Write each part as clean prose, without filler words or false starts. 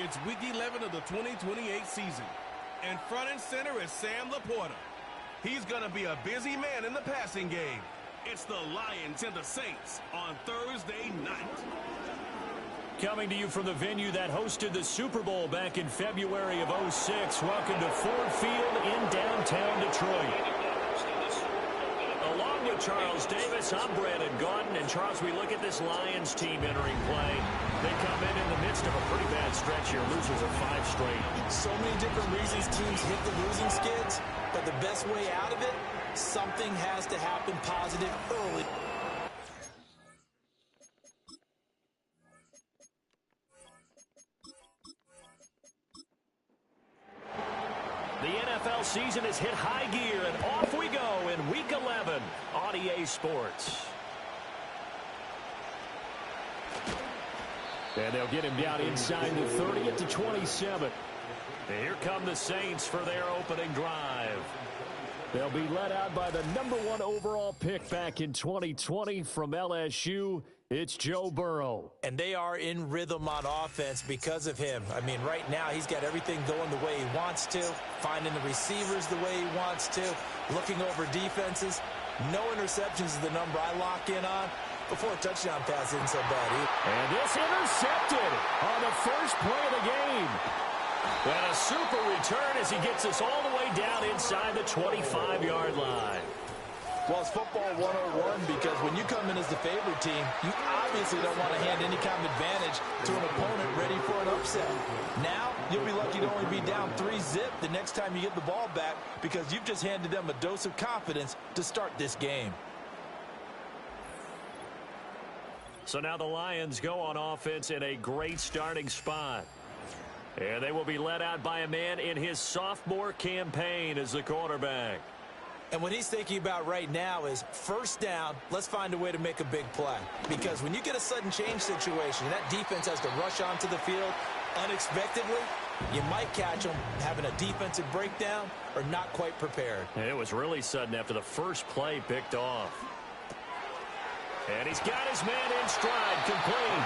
It's week 11 of the 2028 season. And front and center is Sam Laporta. He's going to be a busy man in the passing game. It's the Lions and the Saints on Thursday night. Coming to you from the venue that hosted the Super Bowl back in February of '06. Welcome to Ford Field in downtown Detroit. Along with Charles Davis, I'm Brandon Gaudin. And Charles, we look at this Lions team entering play. They come in the midst of a pretty bad stretch here. Losers of 5 straight. So many different reasons teams hit the losing skids, but the best way out of it, something has to happen positive early. The NFL season has hit high gear, and off we go in Week 11 on EA Sports. And they'll get him down inside the 30 at the 27. And here come the Saints for their opening drive. They'll be led out by the #1 overall pick back in 2020 from LSU. It's Joe Burrow. And they are in rhythm on offense because of him. I mean, right now he's got everything going the way he wants to, finding the receivers the way he wants to, looking over defenses. No interceptions is the number I lock in on. Before a touchdown pass isn't so bad either. And this intercepted on the first play of the game. And a super return as he gets us all the way down inside the 25-yard line. Well, it's football 101 because when you come in as the favorite team, you obviously don't want to hand any kind of advantage to an opponent ready for an upset. Now, you'll be lucky to only be down 3-zip the next time you get the ball back because you've just handed them a dose of confidence to start this game. So now the Lions go on offense in a great starting spot. And they will be led out by a man in his sophomore campaign as the quarterback. And what he's thinking about right now is first down, let's find a way to make a big play. Because when you get a sudden change situation, and that defense has to rush onto the field unexpectedly, you might catch them having a defensive breakdown or not quite prepared. It was really sudden after the first play picked off. And he's got his man in stride, complete.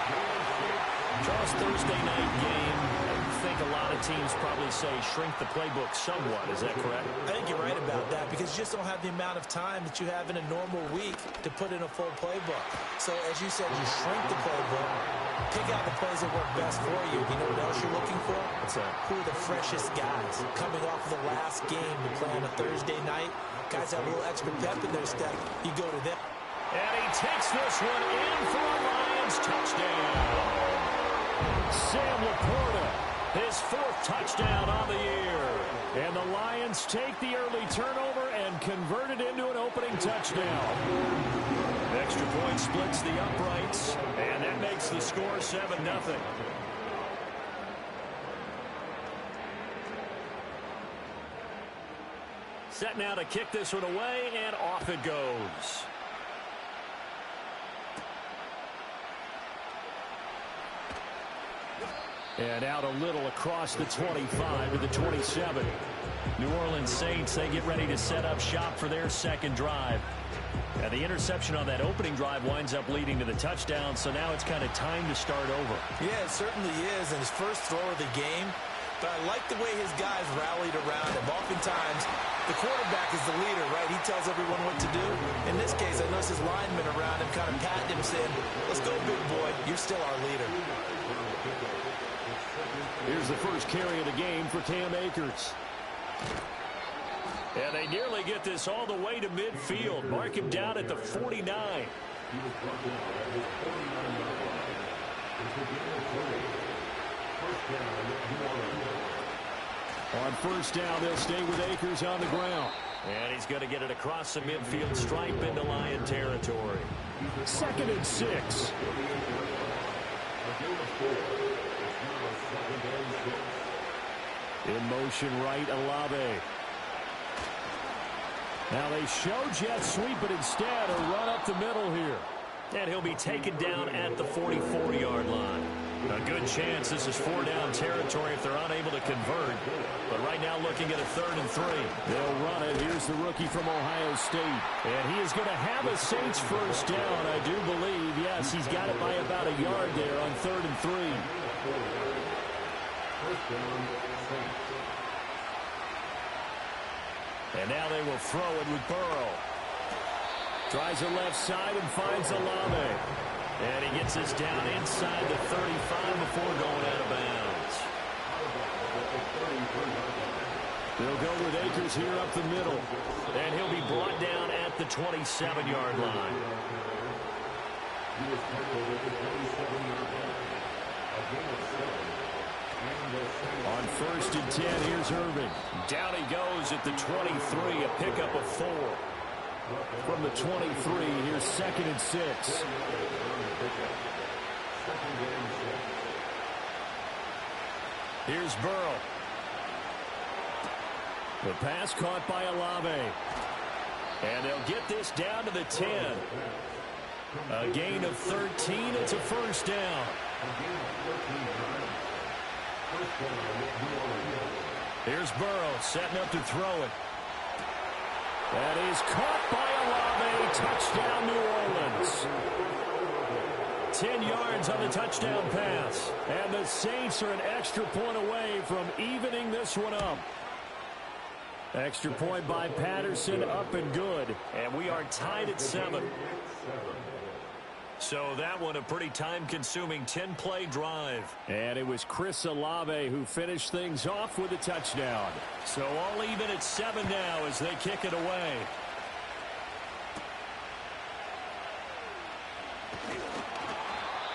Charles, Thursday night game. I think a lot of teams probably say shrink the playbook somewhat. Is that correct? I think you're right about that because you just don't have the amount of time that you have in a normal week to put in a full playbook. So, as you said, you shrink the playbook, pick out the plays that work best for you. You know what else you're looking for? What's that? Who are the freshest guys coming off of the last game to play on a Thursday night? Guys have a little extra pep in their step. You go to them. And he takes this one in for a Lions touchdown. Sam Laporta, his 4th touchdown on the year. And the Lions take the early turnover and convert it into an opening touchdown. Extra point splits the uprights, and that makes the score 7-0. Set now to kick this one away, and off it goes. And out a little across the 25 to the 27. New Orleans Saints, they get ready to set up shop for their second drive. And the interception on that opening drive winds up leading to the touchdown, so now it's kind of time to start over. Yeah, it certainly is, and his first throw of the game. But I like the way his guys rallied around him. Oftentimes, the quarterback is the leader, right? He tells everyone what to do. In this case, I noticed his linemen around him kind of patting him, saying, let's go, big boy. You're still our leader. Here's the first carry of the game for Cam Akers. And they nearly get this all the way to midfield. Mark him down at the 49. On first down, they'll stay with Akers on the ground. And he's going to get it across the midfield stripe into Lion territory. 2nd and 6. In motion right, Olave. Now they show jet sweep, but instead a run up the middle here. And he'll be taken down at the 44-yard line. A good chance this is 4-down territory if they're unable to convert. But right now looking at a 3rd and 3. They'll run it. Here's the rookie from Ohio State. And he is going to have a Saints first down, I do believe. Yes, he's got it by about a yard there on 3rd and 3. And now they will throw it with Burrow. Tries the left side and finds Olave. And he gets this down inside the 35 before going out of bounds. They'll go with Akers here up the middle. And he'll be brought down at the 27-yard line. On 1st and 10, here's Irving. Down he goes at the 23, a pickup of 4. From the 23, here's 2nd and 6. Here's Burrow. The pass caught by Olave. And they'll get this down to the 10. A gain of 13. It's a first down. Here's Burrow setting up to throw it. That is caught by Olave. Touchdown, New Orleans. 10 yards on the touchdown pass. And the Saints are an extra point away from evening this one up. Extra point by Patterson, up and good. And we are tied at 7. So that one a pretty time-consuming 10-play drive. And it was Chris Olave who finished things off with a touchdown. So all even at 7 now as they kick it away.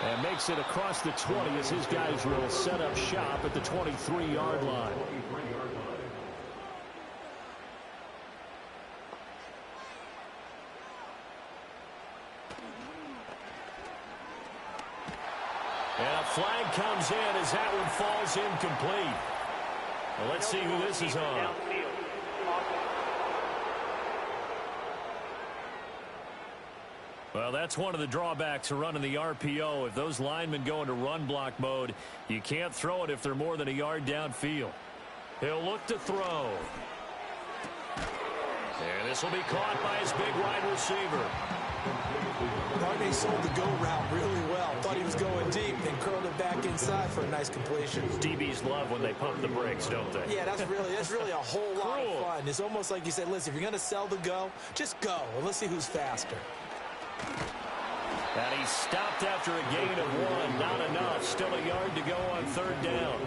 And makes it across the 20 as his guys will set up shop at the 23-yard line. And a flag comes in as that one falls incomplete. Well, let's see who this is on. Well, that's one of the drawbacks of running the RPO. If those linemen go into run block mode, you can't throw it if they're more than a yard downfield. He'll look to throw. And this will be caught by his big wide receiver. Darnay sold the go route really well. Thought he was going deep, then curled it back inside for a nice completion. DBs love when they pump the brakes, don't they? Yeah, that's really a whole lot of fun. It's almost like you said, listen, if you're going to sell the go, just go. And let's see who's faster. And he stopped after a gain of 1. Not enough. Still a yard to go on 3rd down.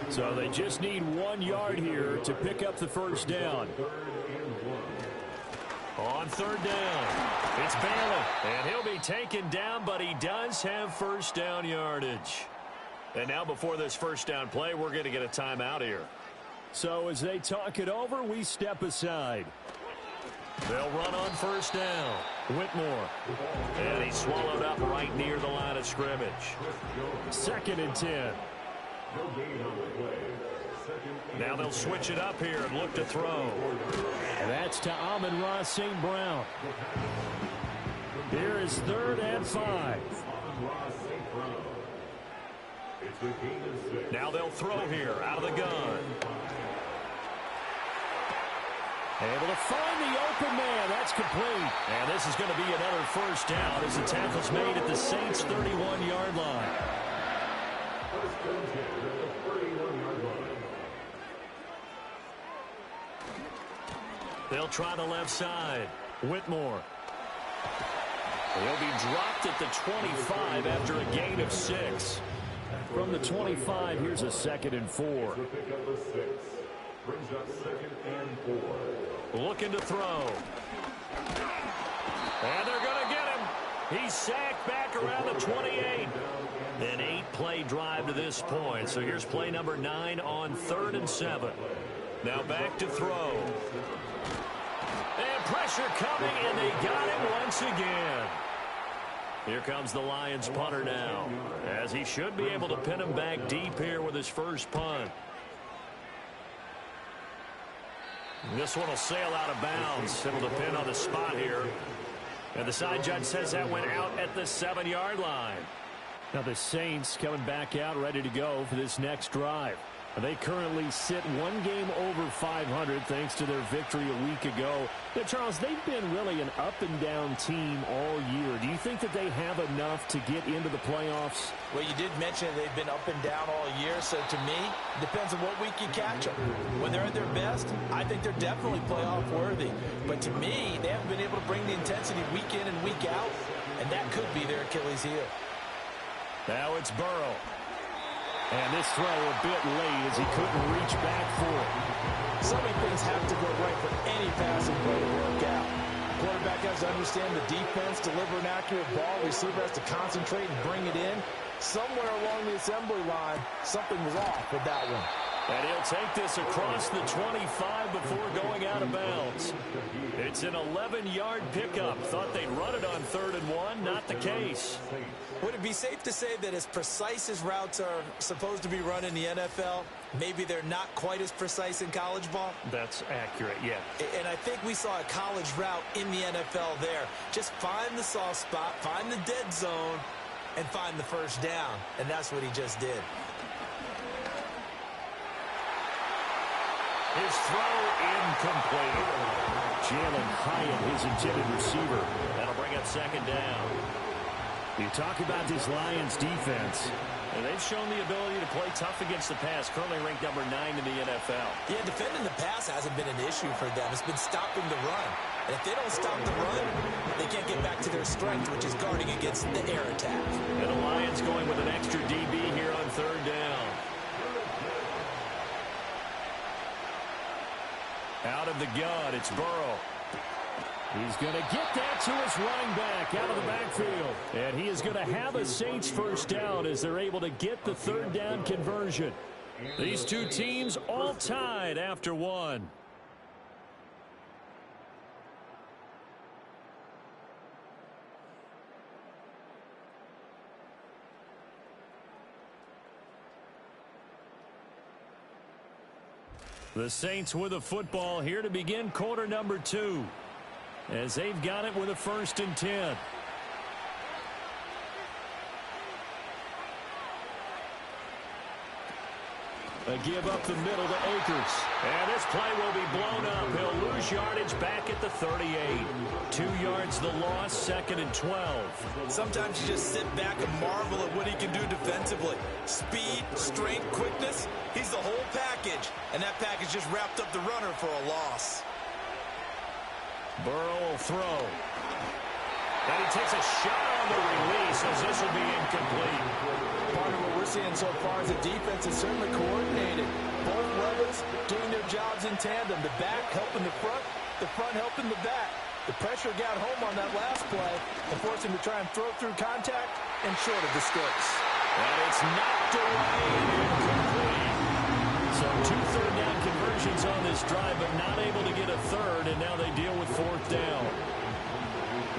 So they just need 1 yard here to pick up the first down. On 3rd down, it's Bailey, and he'll be taken down, but he does have first down yardage. And now before this first down play, we're going to get a timeout here. So as they talk it over, we step aside. They'll run on first down. Whitmore. And he's swallowed up right near the line of scrimmage. 2nd and 10. Now they'll switch it up here and look to throw. And that's to Amon-Ra St. Brown. Here is 3rd and 5. Now they'll throw here out of the gun. Able to find the open man. That's complete. And this is going to be another first down as the tackle's made at the Saints' 31-yard line. They'll try the left side. Whitmore. He'll be dropped at the 25 after a gain of 6. From the 25, here's a 2nd and 4. Looking to throw. And they're going to get him. He's sacked back around the 28. An 8-play drive to this point. So here's play number 9 on 3rd and 7. Now back to throw. And pressure coming, and they got him once again. Here comes the Lions punter now, as he should be able to pin him back deep here with his first punt. This one will sail out of bounds. Able to pin on the spot here. And the side judge says that went out at the 7-yard line. Now the Saints coming back out ready to go for this next drive. They currently sit one game over 500 thanks to their victory a week ago. Now, Charles, they've been really an up-and-down team all year. Do you think that they have enough to get into the playoffs? Well, you did mention they've been up and down all year, so to me, it depends on what week you catch them. When they're at their best, I think they're definitely playoff worthy. But to me, they haven't been able to bring the intensity week in and week out, and that could be their Achilles heel. Now it's Burrow. And this throw a bit late as he couldn't reach back for it. So many things have to go right for any passing play to work out. Quarterback has to understand the defense, deliver an accurate ball. Receiver has to concentrate and bring it in. Somewhere along the assembly line, something was off with that one. And he'll take this across the 25 before going out of bounds. It's an 11-yard pickup. Thought they'd run it on 3rd and 1. Not the case. Would it be safe to say that as precise as routes are supposed to be run in the NFL, maybe they're not quite as precise in college ball? That's accurate, yeah. And I think we saw a college route in the NFL there. Just find the soft spot, find the dead zone, and find the first down. And that's what he just did. His throw incomplete. Jalen Hyatt, his intended receiver. That'll bring up 2nd down. You talk about this Lions defense. And they've shown the ability to play tough against the pass. Currently ranked number 9 in the NFL. Yeah, defending the pass hasn't been an issue for them. It's been stopping the run. And if they don't stop the run, they can't get back to their strength, which is guarding against the air attack. And the Lions going with an extra DB here on 3rd down. Out of the gun, it's Burrow. He's going to get that to his running back out of the backfield. And he is going to have a Saints first down as they're able to get the 3rd down conversion. These two teams all tied after 1. The Saints with the football here to begin quarter number 2. As they've got it with a 1st and 10. A give up the middle to Akers. And this play will be blown up. He'll lose yardage back at the 38. 2 yards the loss, 2nd and 12. Sometimes you just sit back and marvel at what he can do defensively. Speed, strength, quickness. He's the whole package. And that package just wrapped up the runner for a loss. Burrow will throw. And he takes a shot on the release as this will be incomplete. Part of what we're seeing so far is the defense is certainly coordinated. Both levels doing their jobs in tandem. The back helping the front helping the back. The pressure got home on that last play and forced him to try and throw through contact and short of the sticks. And it's knocked away and incomplete. So 2 third down conversions on this drive, but not able to get a 3rd, and now they deal with 4th down.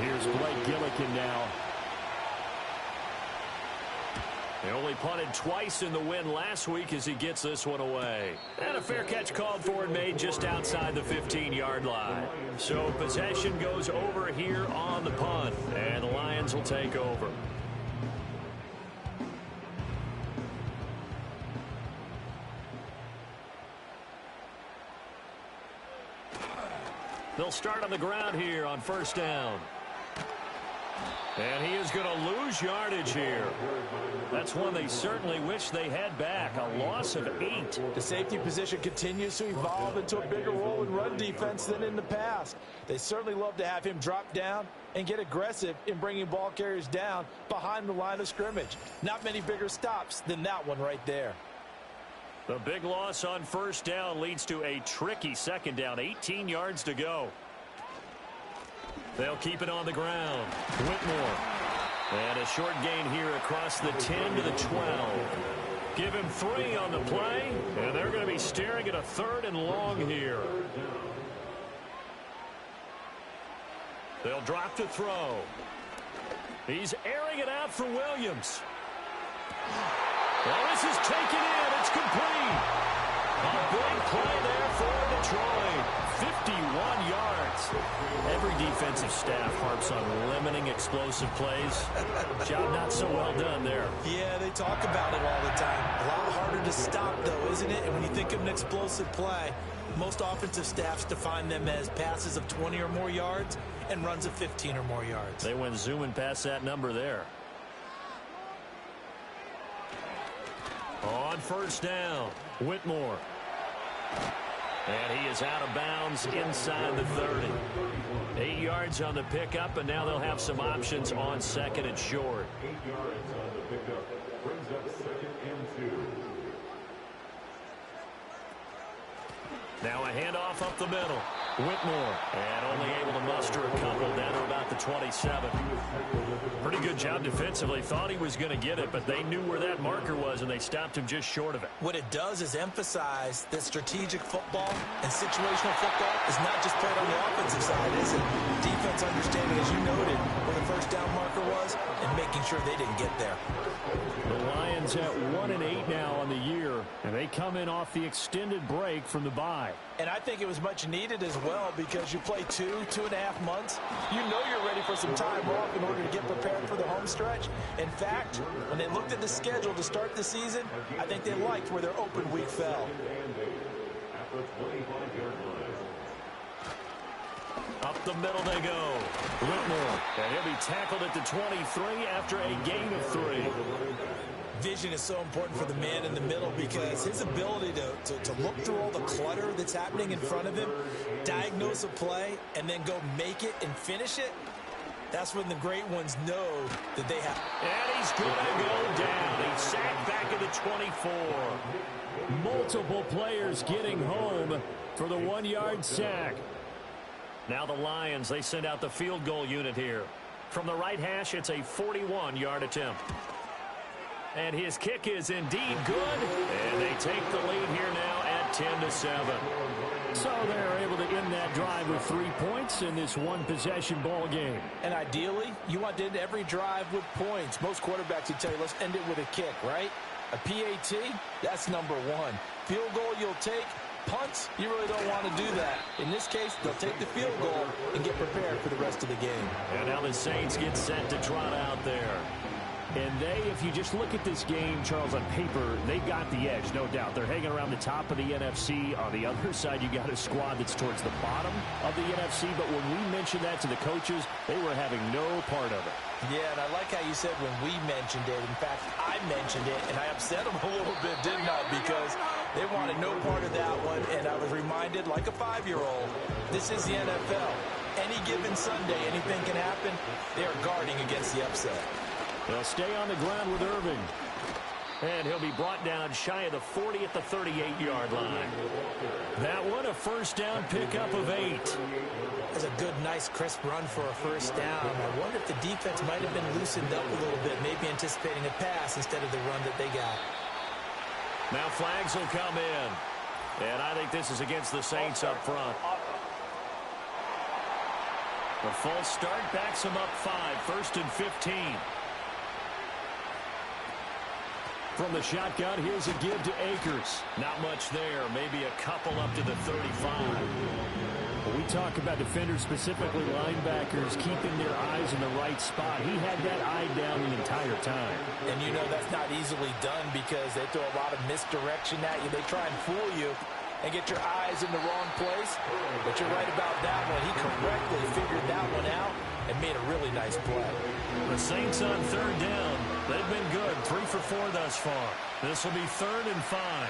Here's Blake Gillikin now. They only punted twice in the win last week as he gets this one away. And a fair catch called for and made just outside the 15-yard line. So possession goes over here on the punt, and the Lions will take over. They'll start on the ground here on 1st down. And he is going to lose yardage here. That's one they certainly wish they had back. A loss of 8. The safety position continues to evolve into a bigger role in run defense than in the past. They certainly love to have him drop down and get aggressive in bringing ball carriers down behind the line of scrimmage. Not many bigger stops than that one right there. The big loss on 1st down leads to a tricky 2nd down. 18 yards to go. They'll keep it on the ground. Whitmore. And a short gain here across the 10 to the 12. Give him 3 on the play, and they're going to be staring at a 3rd and long here. They'll drop to throw. He's airing it out for Williams. Well, this is taken in. It's complete. A big play there for Detroit. 51 yards. Every defensive staff harps on limiting explosive plays. Job not so well done there. Yeah, they talk about it all the time. A lot harder to stop, though, isn't it? And when you think of an explosive play, most offensive staffs define them as passes of 20 or more yards and runs of 15 or more yards. They went zooming past that number there. On first down, Whitmore. And he is out of bounds inside the 30. 8 yards on the pickup, and now they'll have some options on second and short. 8 yards on the pickup. Brings up 2nd and 2. Now a handoff up the middle. Whitmore, and only able to muster a couple down to about the 27. Pretty good job defensively. Thought he was going to get it, but they knew where that marker was, and they stopped him just short of it. What it does is emphasize that strategic football and situational football is not just played on the offensive side, is it? Defense understanding, as you noted, where the first down marker was and making sure they didn't get there. The Lions at 1-8 now on the year, and they come in off the extended break from the bye. And I think it was much needed as well because you play 2.5 months. You know you're ready for some time off in order to get prepared for the home stretch. In fact, when they looked at the schedule to start the season, I think they liked where their open week fell. Up the middle they go. Whitmore, and he'll be tackled at the 23 after a gain of 3. Vision is so important for the man in the middle because his ability to look through all the clutter that's happening in front of him, diagnose a play, and then go make it and finish it, that's when the great ones know that they have. And he's going to go down. He's sacked back at the 24. Multiple players getting home for the 1-yard sack. Now the Lions, they send out the field goal unit here. From the right hash, it's a 41-yard attempt. And his kick is indeed good. And they take the lead here now at 10-7. So they're able to end that drive with 3 points in this one-possession ball game. And ideally, you want to end every drive with points. Most quarterbacks would tell you, let's end it with a kick, right? A PAT, that's number 1. Field goal you'll take. Punts, you really don't want to do that. In this case, they'll take the field goal and get prepared for the rest of the game. And now the Saints get set to trot out there. And they, if you just look at this game, Charles, on paper, they got the edge, no doubt. They're hanging around the top of the NFC. On the other side, you got a squad that's towards the bottom of the NFC. But when we mentioned that to the coaches, they were having no part of it. Yeah, and I like how you said when we mentioned it. In fact, I mentioned it, and I upset them a little bit, didn't I? Because they wanted no part of that one, and I was reminded, like a 5-year-old, this is the NFL. Any given Sunday, anything can happen. They are guarding against the upset. They'll stay on the ground with Irving. And he'll be brought down shy of the 40 at the 38-yard line. That one, a first down pickup of 8. That's a good, nice, crisp run for a first down. I wonder if the defense might have been loosened up a little bit, maybe anticipating a pass instead of the run that they got. Now flags will come in. And I think this is against the Saints up front. The false start backs them up 5, 1st and 15. From the shotgun, here's a give to Akers. Not much there. Maybe a couple up to the 35. When we talk about defenders, specifically linebackers, keeping their eyes in the right spot, he had that eye down the entire time. And you know that's not easily done because they throw a lot of misdirection at you. They try and fool you and get your eyes in the wrong place. But you're right about that one. He correctly figured that one out and made a really nice play. The Saints on 3rd down. They've been good. 3 for 4 thus far. This will be 3rd and 5.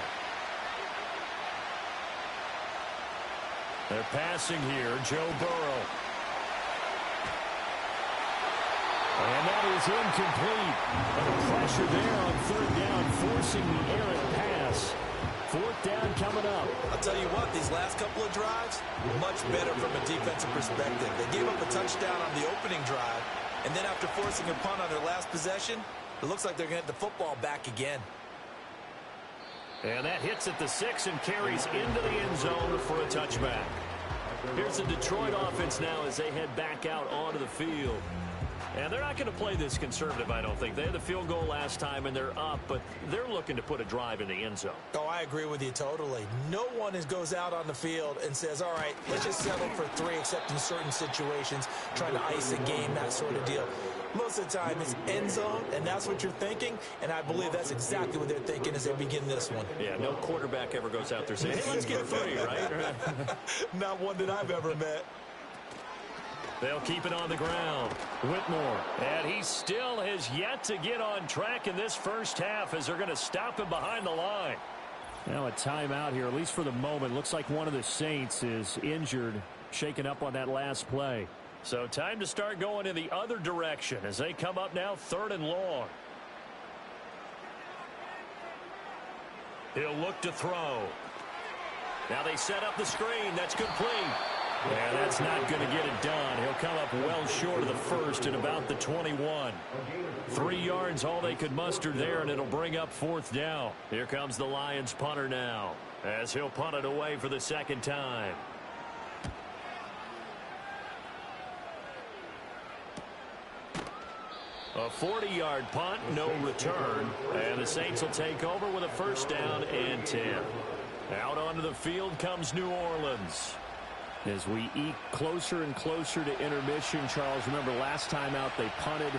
They're passing here. Joe Burrow. And that is incomplete. And the pressure there on 3rd down, forcing the errant pass. 4th down coming up. I'll tell you what, these last couple of drives, much better from a defensive perspective. They gave up a touchdown on the opening drive, and then after forcing a punt on their last possession, it looks like they're going to get the football back again. And that hits at the 6 and carries into the end zone for a touchback. Here's the Detroit offense now as they head back out onto the field. And they're not going to play this conservative, I don't think. They had the field goal last time, and they're up, but they're looking to put a drive in the end zone. Oh, I agree with you totally. No one goes out on the field and says, all right, let's just settle for 3, except in certain situations, trying to ice a game, that sort of deal. Most of the time, it's end zone, and that's what you're thinking, and I believe that's exactly what they're thinking as they begin this one. Yeah, no quarterback ever goes out there saying, hey, let's get 3, right? Not one that I've ever met. They'll keep it on the ground. Whitmore. And he still has yet to get on track in this first half as they're going to stop him behind the line. Now a timeout here, at least for the moment. Looks like one of the Saints is injured, shaken up on that last play. So time to start going in the other direction as they come up now 3rd and long. He'll look to throw. Now they set up the screen. That's complete. And that's not going to get it done. He'll come up well short of the first at about the 21. 3 yards, all they could muster there, and it'll bring up 4th down. Here comes the Lions punter now as he'll punt it away for the second time. A 40-yard punt, no return. And the Saints will take over with a 1st down and 10. Out onto the field comes New Orleans. As we eke closer and closer to intermission, Charles, remember last time out they punted.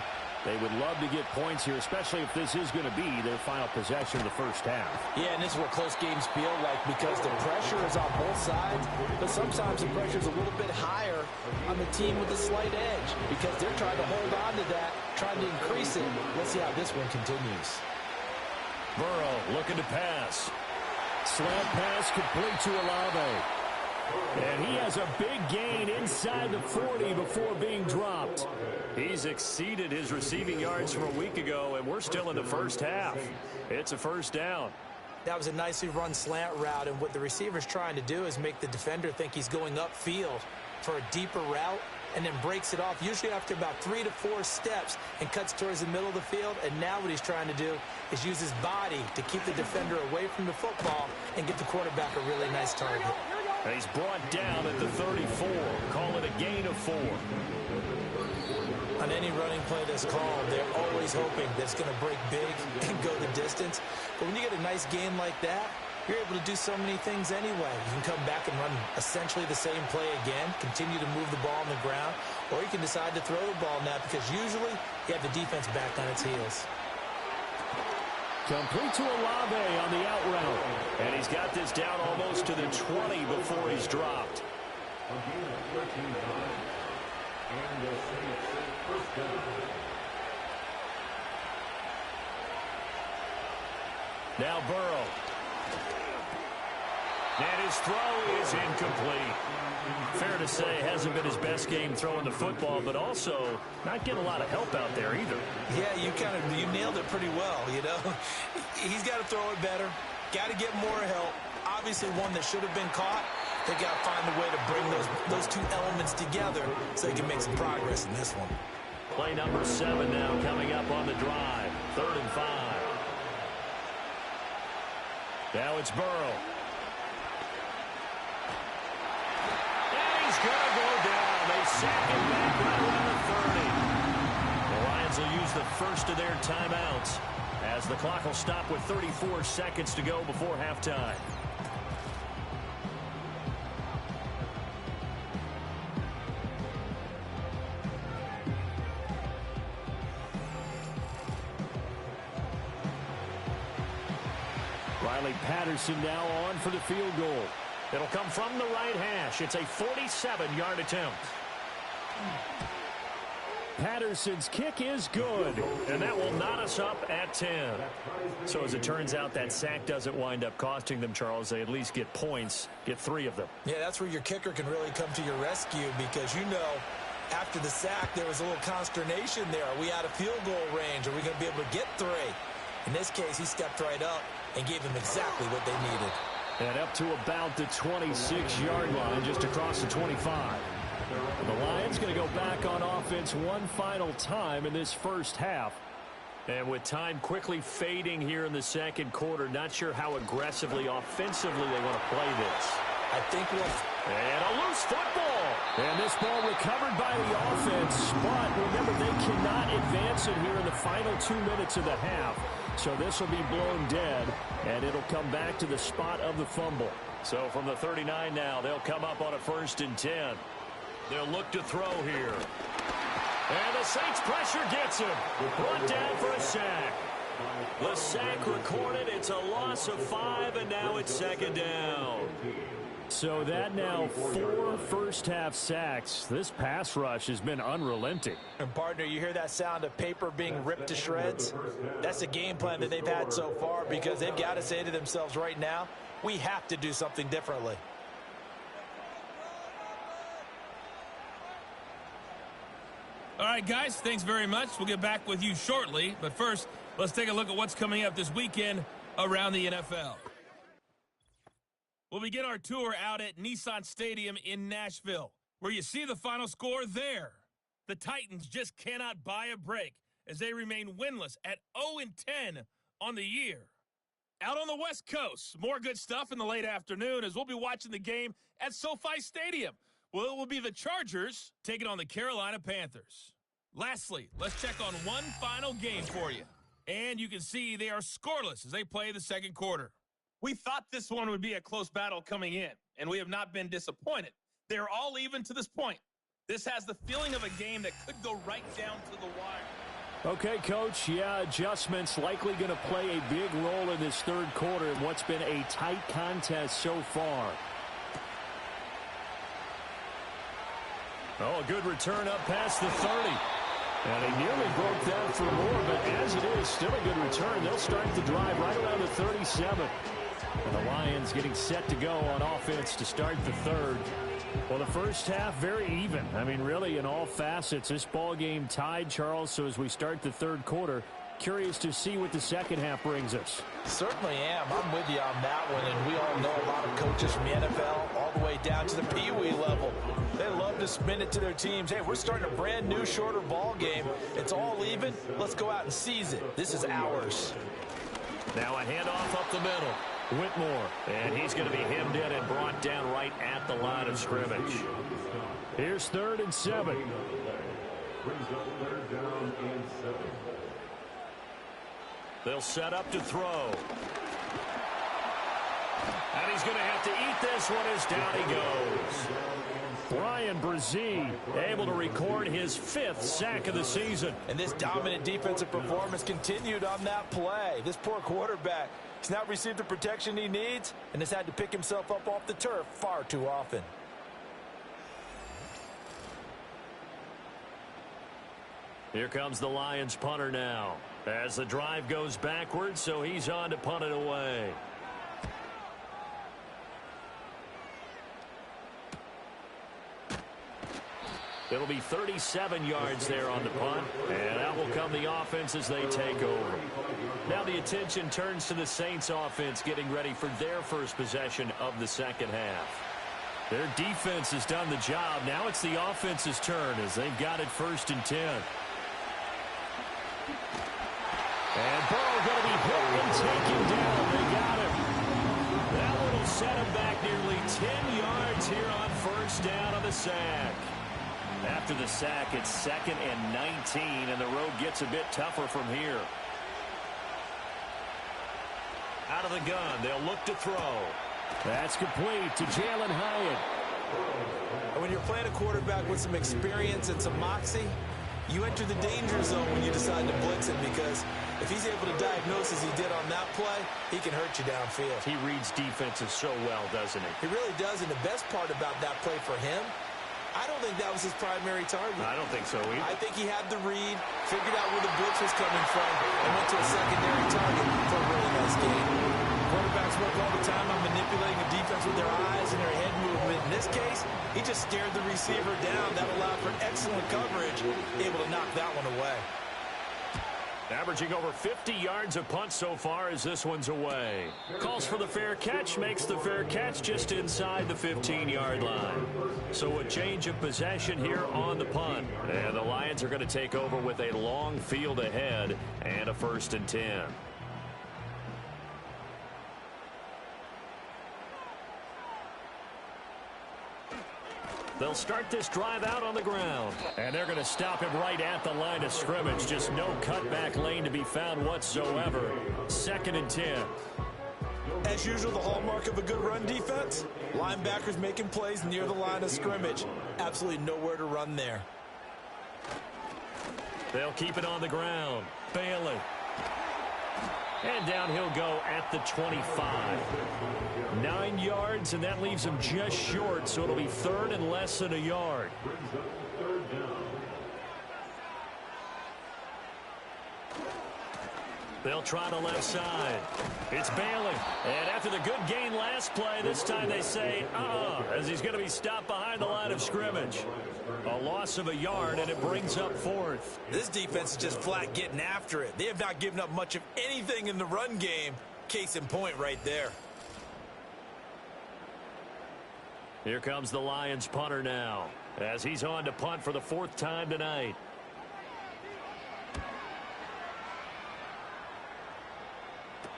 They would love to get points here, especially if this is going to be their final possession of the first half. Yeah, and this is what close games feel like because the pressure is on both sides, but sometimes the pressure is a little bit higher on the team with a slight edge because they're trying to hold on to that, trying to increase it. Let's see how this one continues. Burrow looking to pass. Slant pass complete to Olave. And he has a big gain inside the 40 before being dropped. He's exceeded his receiving yards from a week ago, and we're still in the first half. It's a 1st down. That was a nicely run slant route, and what the receiver's trying to do is make the defender think he's going upfield for a deeper route and then breaks it off, usually after about 3 to 4 steps, and cuts towards the middle of the field. And now what he's trying to do is use his body to keep the defender away from the football and get the quarterback a really nice target. And he's brought down at the 34. Call it a gain of 4. On any running play that's called, they're always hoping that it's going to break big and go the distance. But when you get a nice gain like that, you're able to do so many things anyway. You can come back and run essentially the same play again, continue to move the ball on the ground, or you can decide to throw the ball now because usually you have the defense back on its heels. Complete to Olave on the out route. And he's got this down almost to the 20 before he's dropped. Now Burrow. And his throw is incomplete. Fair to say, hasn't been his best game throwing the football, but also not getting a lot of help out there either. Yeah, you nailed it pretty well, you know. He's got to throw it better, got to get more help. Obviously one that should have been caught. They got to find a way to bring those 2 elements together so they can make some progress in this one. Play number 7 now coming up on the drive. 3rd and 5. Now it's Burrow. Going to go down. They sack him back right around the 30. The Lions will use the first of their timeouts as the clock will stop with 34 seconds to go before halftime. Riley Patterson now on for the field goal. It'll come from the right hash. It's a 47-yard attempt. Patterson's kick is good. And that will knot us up at 10. So as it turns out, that sack doesn't wind up costing them, Charles. They at least get points, get 3 of them. Yeah, that's where your kicker can really come to your rescue because, you know, after the sack, there was a little consternation there. Are we out of field goal range? Are we going to be able to get 3? In this case, he stepped right up and gave them exactly what they needed. And up to about the 26-yard line, just across the 25. The Lions going to go back on offense one final time in this first half. And with time quickly fading here in the second quarter, not sure how aggressively, offensively they want to play this. I think we'll... And a loose football. And this ball recovered by the offense, but remember, they cannot advance it here in the final 2 minutes of the half. So this will be blown dead, and it'll come back to the spot of the fumble. So from the 39 now, they'll come up on a 1st and 10. They'll look to throw here. And the Saints pressure gets him. Brought down for a sack. The sack recorded. It's a loss of 5, and now it's 2nd down. So that now 4 first-half sacks. This pass rush has been unrelenting. And, partner, you hear that sound of paper being ripped to shreds? That's the game plan that they've had so far because they've got to say to themselves right now, we have to do something differently. All right, guys, thanks very much. We'll get back with you shortly. But first, let's take a look at what's coming up this weekend around the NFL. We'll begin our tour out at Nissan Stadium in Nashville, where you see the final score there. The Titans just cannot buy a break as they remain winless at 0-10 on the year. Out on the West Coast, more good stuff in the late afternoon as we'll be watching the game at SoFi Stadium. Well, it will be the Chargers taking on the Carolina Panthers. Lastly, let's check on one final game for you. And you can see they are scoreless as they play the second quarter. We thought this one would be a close battle coming in, and we have not been disappointed. They're all even to this point. This has the feeling of a game that could go right down to the wire. Okay, Coach, yeah, adjustments likely going to play a big role in this third quarter in what's been a tight contest so far. Oh, a good return up past the 30. And he nearly broke that for more, but as it is, still a good return. They'll start the drive right around the 37. And the Lions getting set to go on offense to start the third. Well, the first half, very even. I mean, really, in all facets, this ball game tied, Charles. So as we start the third quarter, curious to see what the second half brings us. Certainly am. I'm with you on that one. And we all know a lot of coaches from the NFL all the way down to the Pee Wee level. They love to spin it to their teams. Hey, we're starting a brand new, shorter ball game. It's all even. Let's go out and seize it. This is ours. Now a handoff up the middle. Whitmore, and he's going to be hemmed in and brought down right at the line of scrimmage. Here's 3rd and 7. Brings up 3rd down and 7. They'll set up to throw. And he's going to have to eat this one as down he goes. Bryan Bresee able to record his 5th sack of the season. And this dominant defensive performance continued on that play. This poor quarterback, he's not received the protection he needs and has had to pick himself up off the turf far too often. Here comes the Lions punter now. As the drive goes backwards, so he's on to punt it away. It'll be 37 yards there on the punt, and out will come the offense as they take over. Now the attention turns to the Saints offense getting ready for their first possession of the second half. Their defense has done the job. Now it's the offense's turn as they've got it 1st and 10. And Burrow going to be hit and taken down. They got him. That one will set him back nearly 10 yards here on 1st down on the sack. After the sack, it's 2nd and 19, and the road gets a bit tougher from here. Out of the gun, they'll look to throw. That's complete to Jalin Hyatt. And when you're playing a quarterback with some experience and some moxie, you enter the danger zone when you decide to blitz him, because if he's able to diagnose as he did on that play, he can hurt you downfield. He reads defenses so well, doesn't he? He really does, and the best part about that play for him, I don't think that was his primary target. I don't think so either. I think he had the read, figured out where the blitz was coming from, and went to a secondary target for a really nice game. Quarterbacks work all the time on manipulating the defense with their eyes and their head movement. In this case, he just stared the receiver down. That allowed for excellent coverage, able to knock that one away. Averaging over 50 yards a punt so far as this one's away. Calls for the fair catch, makes the fair catch just inside the 15-yard line. So a change of possession here on the punt. And the Lions are going to take over with a long field ahead and a 1st and 10. They'll start this drive out on the ground. And they're going to stop him right at the line of scrimmage. Just no cutback lane to be found whatsoever. 2nd and 10. As usual, the hallmark of a good run defense, linebackers making plays near the line of scrimmage. Absolutely nowhere to run there. They'll keep it on the ground. Bailey. And down he'll go at the 25. 9 yards, and that leaves him just short, so it'll be 3rd and less than a yard. They'll try the left side. It's Bailey. And after the good gain last play, this time they say, as he's going to be stopped behind the line of scrimmage. A loss of a yard, and it brings up 4th. This defense is just flat getting after it. They have not given up much of anything in the run game. Case in point right there. Here comes the Lions punter now, as he's on to punt for the 4th time tonight.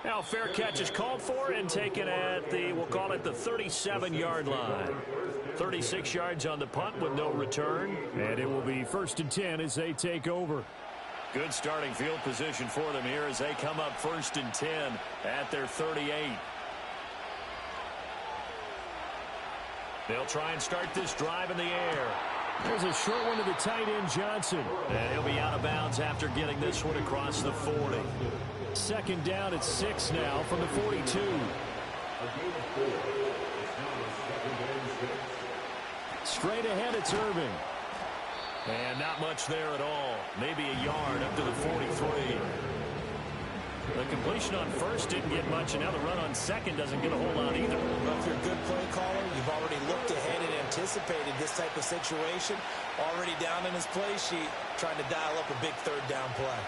Now, fair catch is called for and taken at the, we'll call it the 37-yard line. 36 yards on the punt with no return. And it will be 1st and 10 as they take over. Good starting field position for them here as they come up 1st and 10 at their 38. They'll try and start this drive in the air. There's a short one to the tight end, Johnson. And he'll be out of bounds after getting this one across the 40. 2nd down at 6 now from the 42. Straight ahead, it's Irving. And not much there at all. Maybe a yard up to the 43. The completion on 1st didn't get much, and now the run on 2nd doesn't get a whole lot either. Well, if you're a good play caller, you've already looked ahead and anticipated this type of situation. Already down in his play sheet, trying to dial up a big 3rd down play.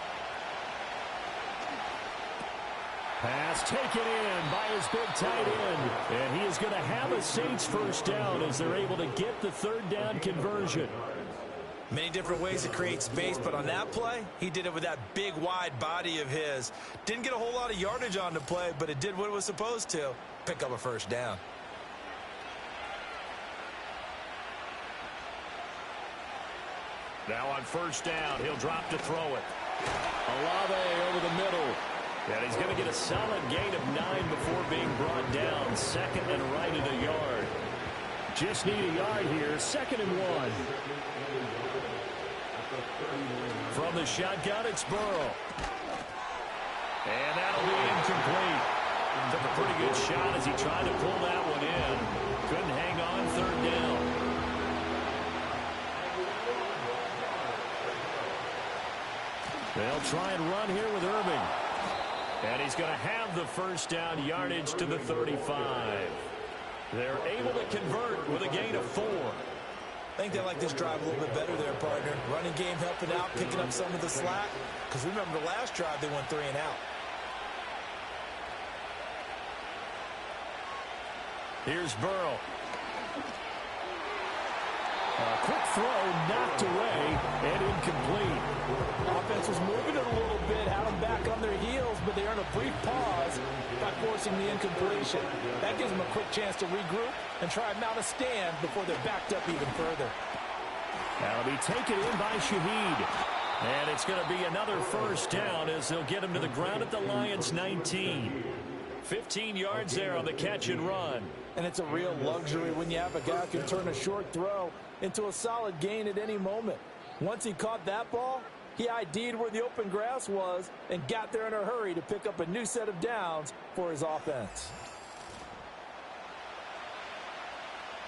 Pass taken in by his big tight end. And he is going to have a Saints 1st down as they're able to get the 3rd down conversion. Many different ways to create space, but on that play, he did it with that big, wide body of his. Didn't get a whole lot of yardage on the play, but it did what it was supposed to. Pick up a 1st down. Now on 1st down, he'll drop to throw it. Olave over the middle. And he's going to get a solid gain of 9 before being brought down. 2nd and right at a yard. Just need a yard here. 2nd and 1. From the shotgun, it's Burrow. And that'll be incomplete. Took a pretty good shot as he tried to pull that one in. Couldn't hang on 3rd down. They'll try and run here with Irving. And he's going to have the 1st down yardage to the 35. They're able to convert with a gain of 4. I think they like this drive a little bit better there, partner. Running game helping out, picking up some of the slack. Because remember the last drive, they went 3 and out. Here's Burrow. A quick throw knocked away and incomplete. Offense was moving it a little bit, had them back on their heels, but they earned a brief pause by forcing the incompletion. That gives them a quick chance to regroup and try and mount a stand before they're backed up even further. That'll be taken in by Shaheed. And it's going to be another 1st down as they'll get him to the ground at the Lions' 19. 15 yards there on the catch and run. And it's a real luxury when you have a guy who can turn a short throw into a solid gain at any moment. Once he caught that ball, he ID'd where the open grass was and got there in a hurry to pick up a new set of downs for his offense.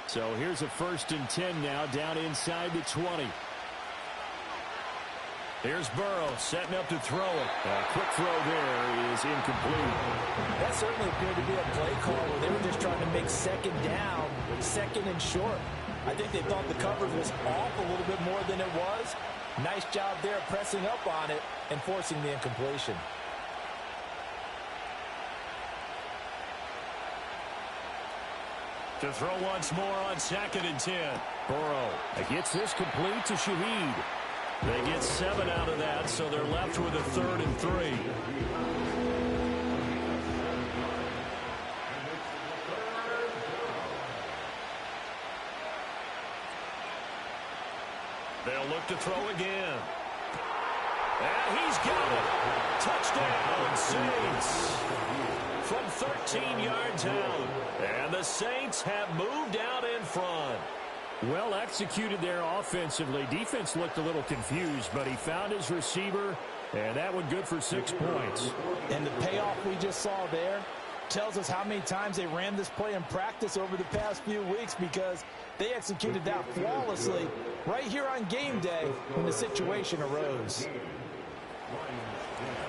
So here's a 1st and 10 now down inside the 20. Here's Burrow setting up to throw it. A quick throw there is incomplete. That certainly appeared to be a play call where they were just trying to make 2nd down, 2nd and short. I think they thought the coverage was off a little bit more than it was. Nice job there pressing up on it and forcing the incompletion. To throw once more on 2nd and 10. Burrow gets this complete to Shaheed. They get 7 out of that, so they're left with a 3rd and 3. They'll look to throw again. And he's got it. Touchdown, Saints. From 13 yards out. And the Saints have moved out in front. Well executed there offensively. Defense looked a little confused, but he found his receiver, and that one good for 6 points. And the payoff we just saw there tells us how many times they ran this play in practice over the past few weeks, because they executed that flawlessly right here on game day when the situation arose.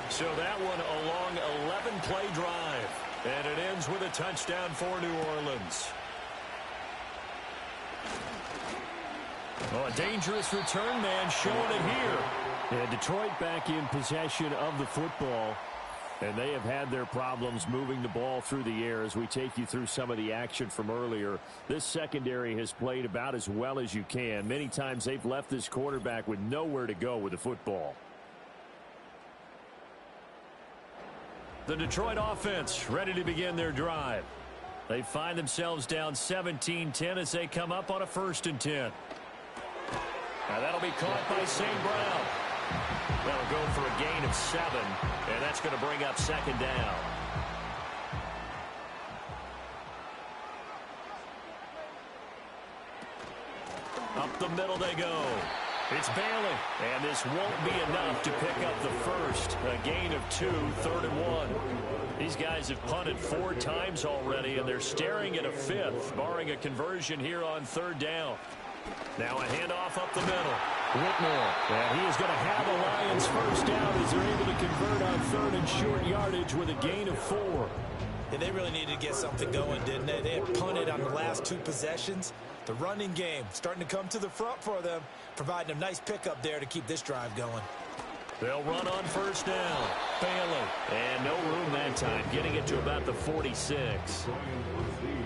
So that one a long 11-play drive, and it ends with a touchdown for New Orleans. Oh, a dangerous return man showing it here. And Detroit back in possession of the football. And they have had their problems moving the ball through the air as we take you through some of the action from earlier. This secondary has played about as well as you can. Many times they've left this quarterback with nowhere to go with the football. The Detroit offense ready to begin their drive. They find themselves down 17-10 as they come up on a 1st and 10. Now that'll be caught by St. Brown. That'll go for a gain of 7, and that's going to bring up 2nd down. Up the middle they go. It's Bailey, and this won't be enough to pick up the first. A gain of 2, 3rd and 1. These guys have punted 4 times already, and they're staring at a 5th, barring a conversion here on 3rd down. Now a handoff up the middle. Whitmore, and he is going to have the Lions first down as they're able to convert on 3rd and short yardage with a gain of 4. Yeah, they really needed to get something going, didn't they? They had punted on the last 2 possessions. The running game starting to come to the front for them, providing a nice pickup there to keep this drive going. They'll run on 1st down. Bailey. And no room that time, getting it to about the 46.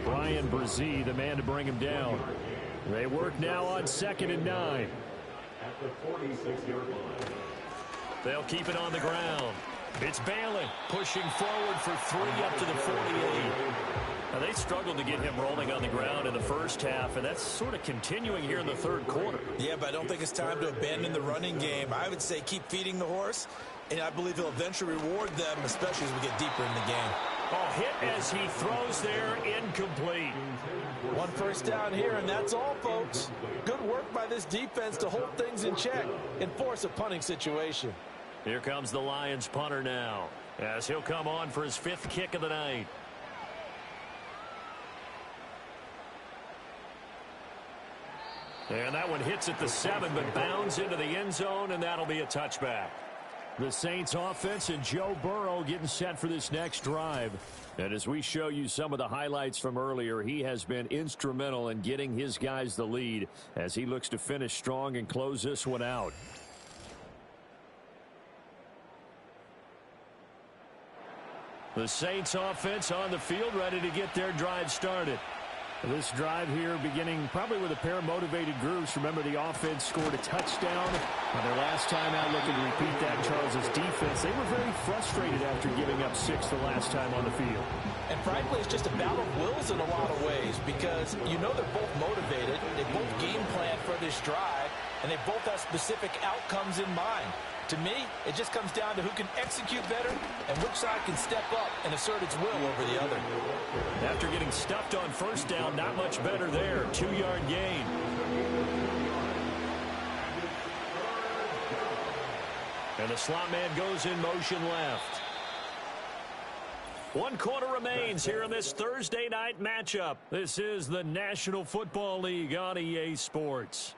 Brian Brzee, the man to bring him down. They work now on 2nd and 9. At the 46-yard line. They'll keep it on the ground. It's Bailey pushing forward for 3 up to the 48. Now, they struggled to get him rolling on the ground in the first half, and that's sort of continuing here in the 3rd quarter. Yeah, but I don't think it's time to abandon the running game. I would say keep feeding the horse, and I believe he'll eventually reward them, especially as we get deeper in the game. Oh, hit as he throws there, incomplete. 1 first down here, and that's all, folks. Good work by this defense to hold things in check and force a punting situation. Here comes the Lions punter now, as he'll come on for his 5th kick of the night. And that one hits at the 7, but bounds into the end zone, and that'll be a touchback. The Saints offense and Joe Burrow getting set for this next drive. And as we show you some of the highlights from earlier, he has been instrumental in getting his guys the lead as he looks to finish strong and close this one out. The Saints offense on the field ready to get their drive started. This drive here beginning probably with a pair of motivated groups. Remember, the offense scored a touchdown on their last time out. Looking to repeat that. Charles's defense, they were very frustrated after giving up 6 the last time on the field. And frankly, it's just a battle of wills in a lot of ways, because you know they're both motivated. They both game plan for this drive, and they both have specific outcomes in mind. To me, it just comes down to who can execute better and which side can step up and assert its will over the other. After getting stuffed on 1st down, not much better there. 2-yard gain. And the slot man goes in motion left. 1 quarter remains here in this Thursday night matchup. This is the National Football League on EA Sports.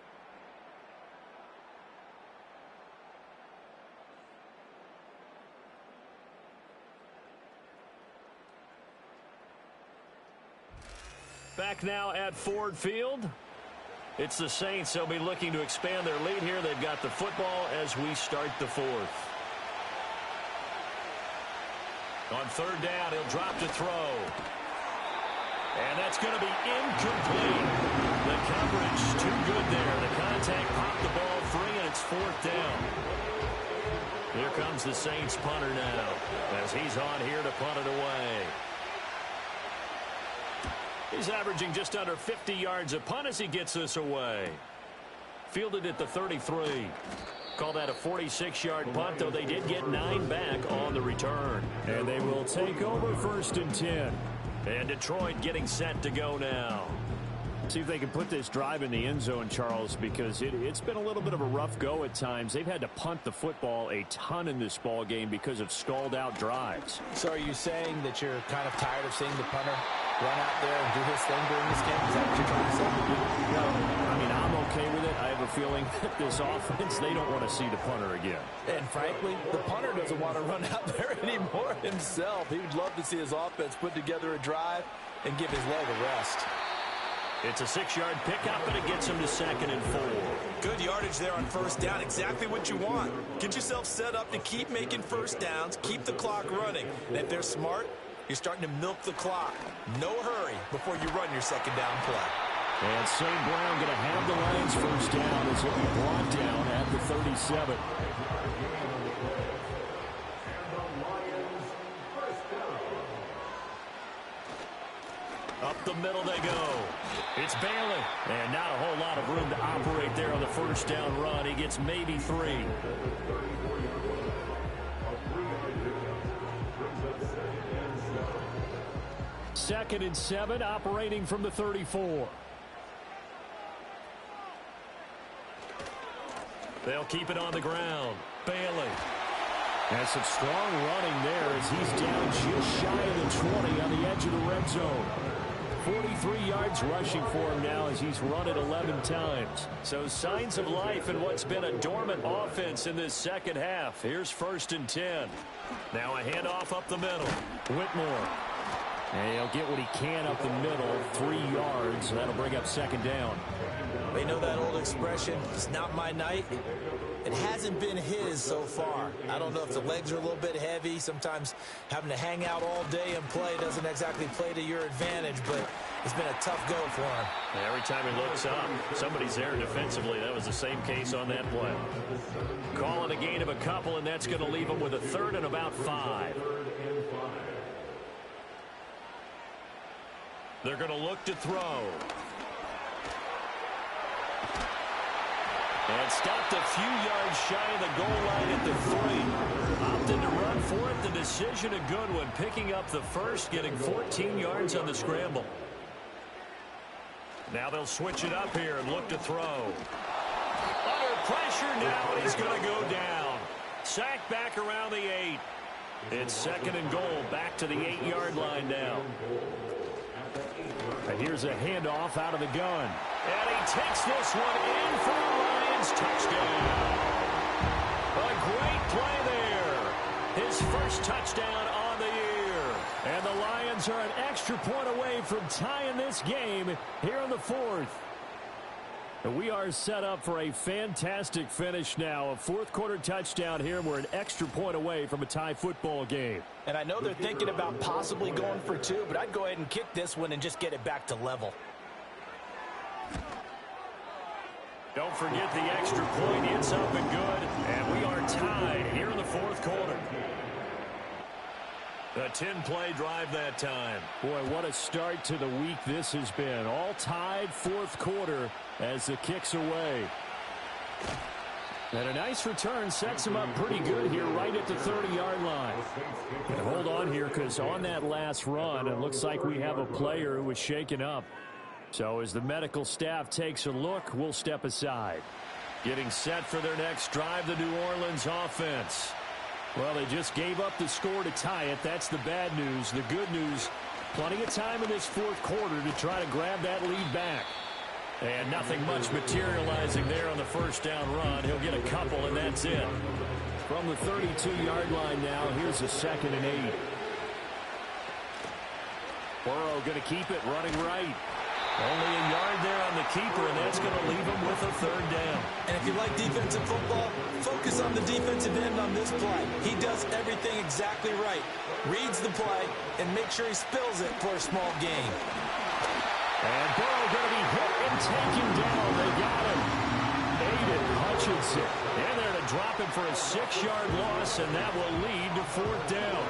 Back now at Ford Field. It's the Saints. They'll be looking to expand their lead here. They've got the football as we start the 4th. On 3rd down, he'll drop to throw. And that's going to be incomplete. The coverage too good there. The contact popped the ball free, and it's 4th down. Here comes the Saints punter now as he's on here to punt it away. He's averaging just under 50 yards a punt as he gets this away. Fielded at the 33. Call that a 46-yard punt, though they did get 9 back on the return. And they will take over 1st and 10. And Detroit getting set to go now. See if they can put this drive in the end zone, Charles, because it's been a little bit of a rough go at times. They've had to punt the football a ton in this ball game because of stalled-out drives. So are you saying that you're kind of tired of seeing the punter run out there and do his thing during this game? Is that what you're trying to say? No, I mean, I'm okay with it. I have a feeling that this offense, they don't want to see the punter again. And frankly, the punter doesn't want to run out there anymore himself. He would love to see his offense put together a drive and give his leg a rest. It's a 6-yard pickup, and it gets him to 2nd and 4. Good yardage there on 1st down. Exactly what you want. Get yourself set up to keep making 1st downs, keep the clock running. And if they're smart, you're starting to milk the clock. No hurry before you run your 2nd down play. And St. Brown going to have the Lions 1st down as he'll be brought down at the 37. Up the middle they go. It's Bailey. And not a whole lot of room to operate there on the 1st down run. He gets maybe 3. Second and 7, operating from the 34. They'll keep it on the ground. Bailey. And some strong running there as he's down just shy of the 20 on the edge of the red zone. 43 yards rushing for him now as he's run it 11 times. So signs of life in what's been a dormant offense in this second half. Here's 1st and 10. Now a handoff up the middle. Whitmore. And he'll get what he can up the middle, 3 yards. That'll bring up 2nd down. They know that old expression, it's not my night. It hasn't been his so far. I don't know if the legs are a little bit heavy. Sometimes having to hang out all day and play doesn't exactly play to your advantage, but it's been a tough go for him. Every time he looks up, somebody's there defensively. That was the same case on that play. Calling a gain of a couple, and that's going to leave him with a 3rd and about 5. They're going to look to throw. And stopped a few yards shy of the goal line at the 3. Opted to run for it. The decision a good one. Picking up the 1st, getting 14 yards on the scramble. Now they'll switch it up here and look to throw. Under pressure now, and he's going to go down. Sacked back around the 8. It's 2nd and goal. Back to the 8-yard line now. And here's a handoff out of the gun. And he takes this one in for the Lions touchdown. A great play there. His 1st touchdown on the year. And the Lions are an extra point away from tying this game here in the 4th. And we are set up for a fantastic finish now. A 4th quarter touchdown here. We're an extra point away from a tie football game. And I know they're thinking about possibly going for 2, but I'd go ahead and kick this one and just get it back to level. Don't forget the extra point. It's up and good. And we are tied here in the 4th quarter. A 10-play drive that time. Boy, what a start to the week this has been. All tied 4th quarter as the kick's away. And a nice return sets him up pretty good here right at the 30-yard line. And hold on here because on that last run, it looks like we have a player who was shaken up. So as the medical staff takes a look, we'll step aside. Getting set for their next drive, the New Orleans offense. Well, they just gave up the score to tie it. That's the bad news. The good news, plenty of time in this 4th quarter to try to grab that lead back. And nothing much materializing there on the 1st down run. He'll get a couple, and that's it. From the 32-yard line now, here's a 2nd and 8. Burrow going to keep it running right. Only a yard there on the keeper, and that's going to leave him with a 3rd down. And if you like defensive football, focus on the defensive end on this play. He does everything exactly right. Reads the play and makes sure he spills it for a small gain. And Burrow going to be hit and taken down. They got him. Aiden Hutchinson. And they're to drop him for a 6-yard loss, and that will lead to 4th down.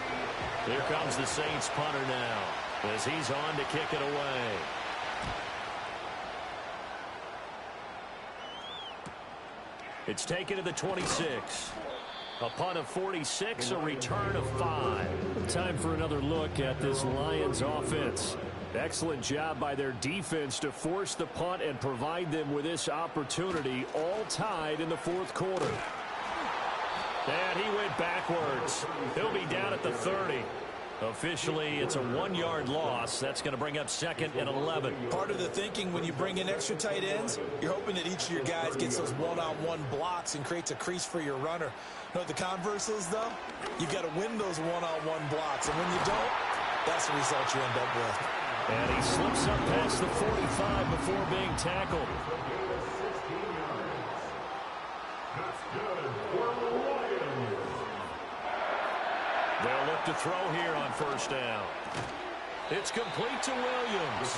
Here comes the Saints punter now as he's on to kick it away. It's taken to the 26. A punt of 46, a return of 5. Time for another look at this Lions offense. Excellent job by their defense to force the punt and provide them with this opportunity, all tied in the fourth quarter. And he went backwards. He'll be down at the 30. Officially, it's a 1-yard loss. That's going to bring up 2nd and 11. Part of the thinking when you bring in extra tight ends, you're hoping that each of your guys gets those one-on-one blocks and creates a crease for your runner. You know what the converse is, though? You've got to win those one-on-one blocks, and when you don't, that's the result you end up with. And he slips up past the 45 before being tackled. They'll look to throw here on first down. It's complete to Williams.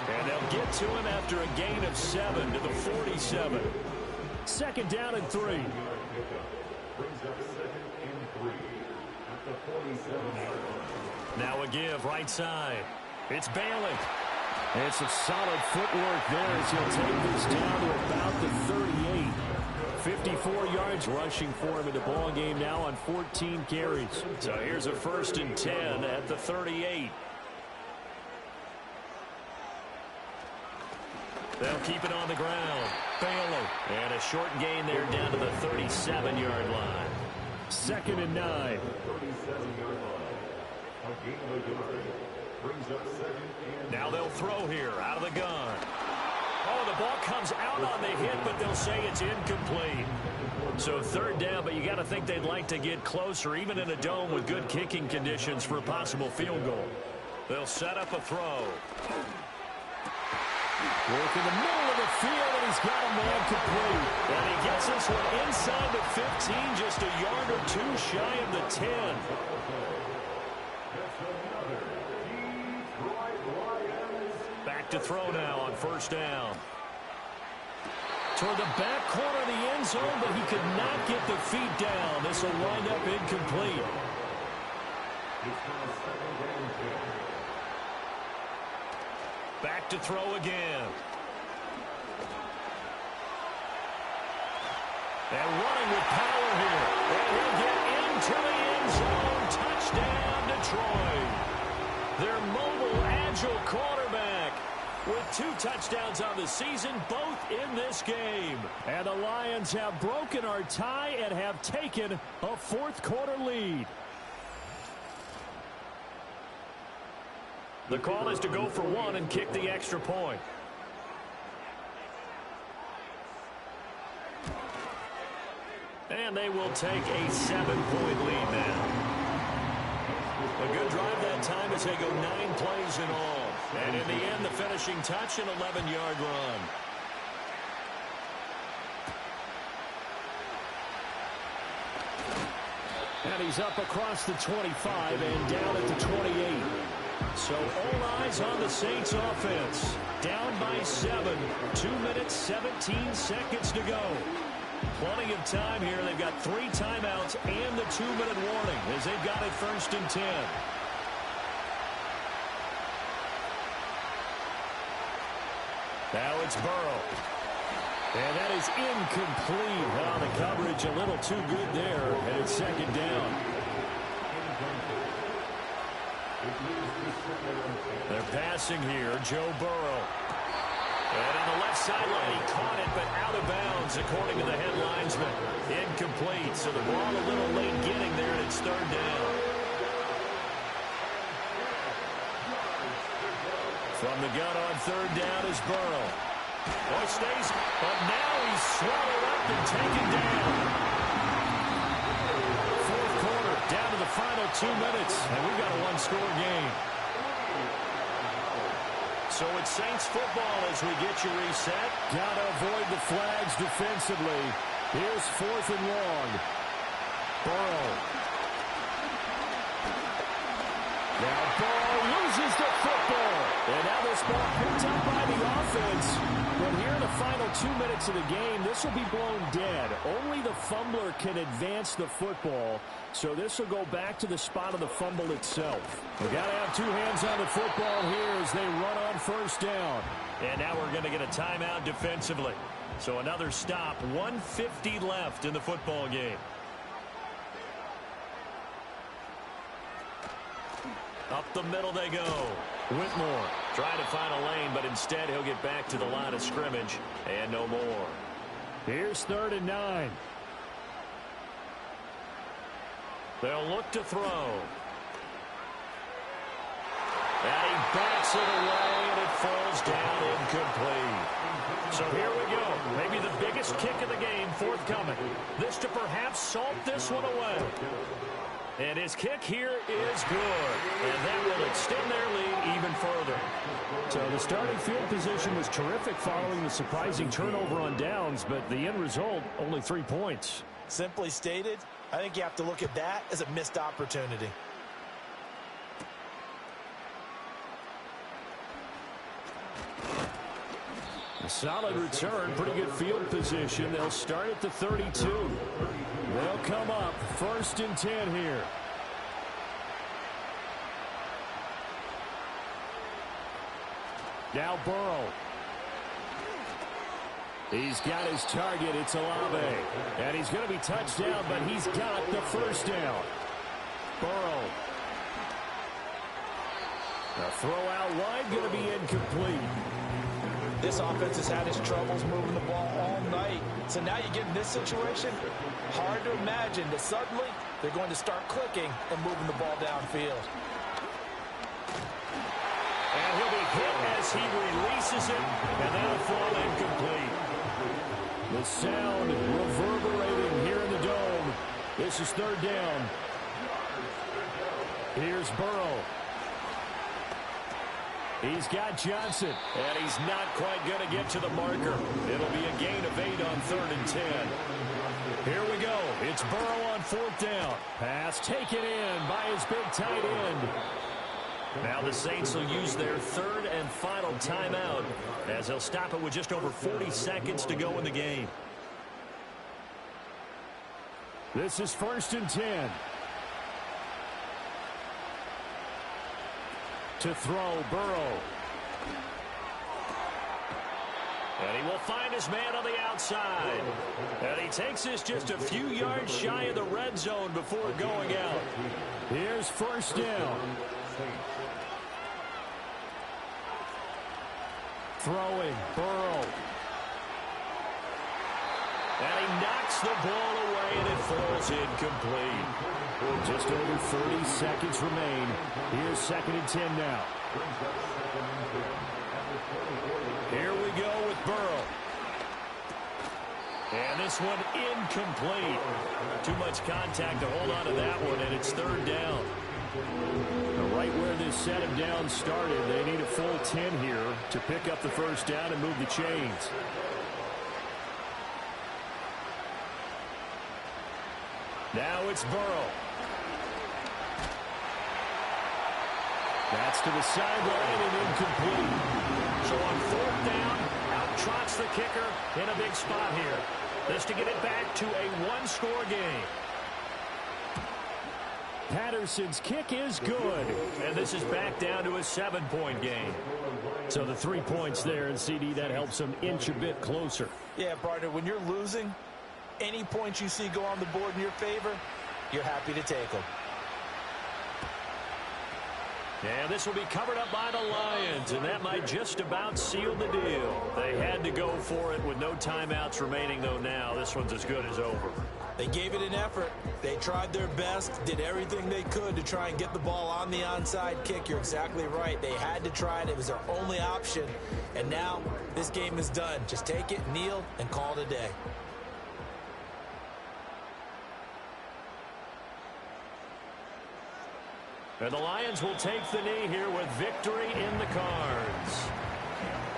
And they'll get to him after a gain of 7 to the 47. 2nd down and 3. Now a give right side. It's Bailey. And some solid footwork there as he'll take this down to about the 38. 54 yards rushing for him in the ball game now on 14 carries. So here's a 1st and 10 at the 38. They'll keep it on the ground. Bailey. And a short gain there down to the 37-yard line. 2nd and 9. Now they'll throw here out of the gun. Oh, the ball comes out on the hit, but they'll say it's incomplete. So 3rd down, but you got to think they'd like to get closer, even in a dome with good kicking conditions for a possible field goal. They'll set up a throw. Work in the middle of the field, and he's got a man complete. And he gets this one inside the 15, just a yard or 2 shy of the 10. Back to throw now on first down. Toward the back corner of the end zone, but he could not get the feet down. This will wind up incomplete. Back to throw again. And running with power here. And he'll get into the end zone. Touchdown, Detroit. Their mobile, agile quarterback with 2 touchdowns on the season, both in this game. And the Lions have broken our tie and have taken a 4th quarter lead. The call is to go for 1 and kick the extra point. And they will take a 7-point lead now. A good drive that time as they go 9 plays in all. And in the end, the finishing touch, an 11-yard run. And he's up across the 25 and down at the 28. So all eyes on the Saints offense. Down by 7. 2 minutes, 17 seconds to go. Plenty of time here. They've got 3 timeouts and the 2-minute warning as they've got it 1st and 10. Now it's Burrow. And that is incomplete. Oh, the coverage a little too good there. And it's 2nd down. They're passing here. Joe Burrow. And on the left sideline, he caught it, but out of bounds, according to the head linesman. Incomplete, so the ball a little late getting there, and it's 3rd down. From the gun on 3rd down is Burrow. Oh, he stays, but now he's swallowed up and taken down. 4th quarter, down to the final 2 minutes, and we've got a 1-score game. So it's Saints football as we get you reset. Got to avoid the flags defensively. Here's 4th and long. Burrow. Now Burrow loses the football. And now this ball picked up by the offense. But here in the final 2 minutes of the game, this will be blown dead. Only the fumbler can advance the football. So this will go back to the spot of the fumble itself. We've got to have 2 hands on the football here as they run on 1st down. And now we're going to get a timeout defensively. So another stop, 1:50 left in the football game. Up the middle they go. Whitmore trying to find a lane, but instead he'll get back to the line of scrimmage and no more. Here's 3rd and 9. They'll look to throw. And he backs it away, and it falls down incomplete. So here we go. Maybe the biggest kick of the game forthcoming. This to perhaps salt this one away. And his kick here is good. And that will extend their lead even further. So the starting field position was terrific following the surprising turnover on downs, but the end result, only 3 points. Simply stated, I think you have to look at that as a missed opportunity. A solid return, pretty good field position. They'll start at the 32. They'll come up 1st and 10 here. Now Burrow. He's got his target. It's Olave. And he's going to be touched down, but he's got the first down. Burrow. A throw out wide, going to be incomplete. This offense has had its troubles moving the ball all night. So now you get in this situation, hard to imagine that suddenly they're going to start clicking and moving the ball downfield. And he'll be hit as he releases it, and that'll fall incomplete. The sound reverberating here in the dome. This is 3rd down. Here's Burrow. He's got Johnson. And he's not quite going to get to the marker. It'll be a gain of 8 on 3rd and 10. Here we go. It's Burrow on 4th down. Pass taken in by his big tight end. Now the Saints will use their 3rd and final timeout as they'll stop it with just over 40 seconds to go in the game. This is 1st and 10. To throw, Burrow. And he will find his man on the outside. And he takes this just a few yards shy of the red zone before going out. Here's 1st down. Throwing, Burrow. And he knocks the ball away, and it falls incomplete. Just over 30 seconds remain. Here's 2nd and 10 now. Here we go with Burrow. And this one incomplete. Too much contact to hold on to that one, and it's 3rd down. Right where this set of downs started, they need a full 10 here to pick up the first down and move the chains. Now it's Burrow. That's to the sideline and incomplete. So on 4th down, out trots the kicker in a big spot here. This to get it back to a 1-score game. Patterson's kick is good. And this is back down to a 7-point game. So the 3 points there, and CD, that helps them inch a bit closer. Yeah, partner, when you're losing, any points you see go on the board in your favor, you're happy to take them. And this will be covered up by the Lions, and that might just about seal the deal. They had to go for it with no timeouts remaining, though now this one's as good as over. They gave it an effort. They tried their best, did everything they could to try and get the ball on the onside kick. You're exactly right. They had to try it. It was their only option. And now this game is done. Just take it, kneel, and call it a day. And the Lions will take the knee here with victory in the cards.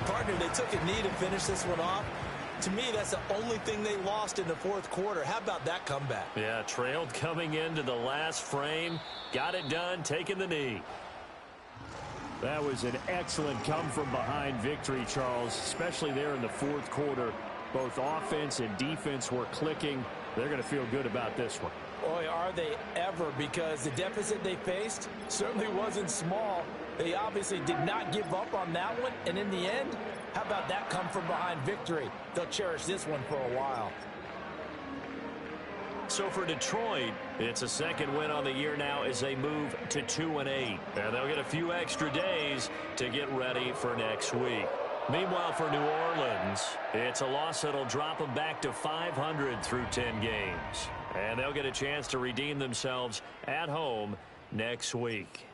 Partner, they took a knee to finish this one off. To me, that's the only thing they lost in the 4th quarter. How about that comeback? Yeah, trailed coming into the last frame. Got it done, taking the knee. That was an excellent come-from-behind victory, Charles, especially there in the 4th quarter. Both offense and defense were clicking. They're going to feel good about this one. Boy, are they ever, because the deficit they faced certainly wasn't small. They obviously did not give up on that one, and in the end, how about that come from behind victory? They'll cherish this one for a while. So for Detroit, it's a second win on the year now as they move to 2-8. And they'll get a few extra days to get ready for next week. Meanwhile, for New Orleans, it's a loss that'll drop them back to 500 through 10 games. And they'll get a chance to redeem themselves at home next week.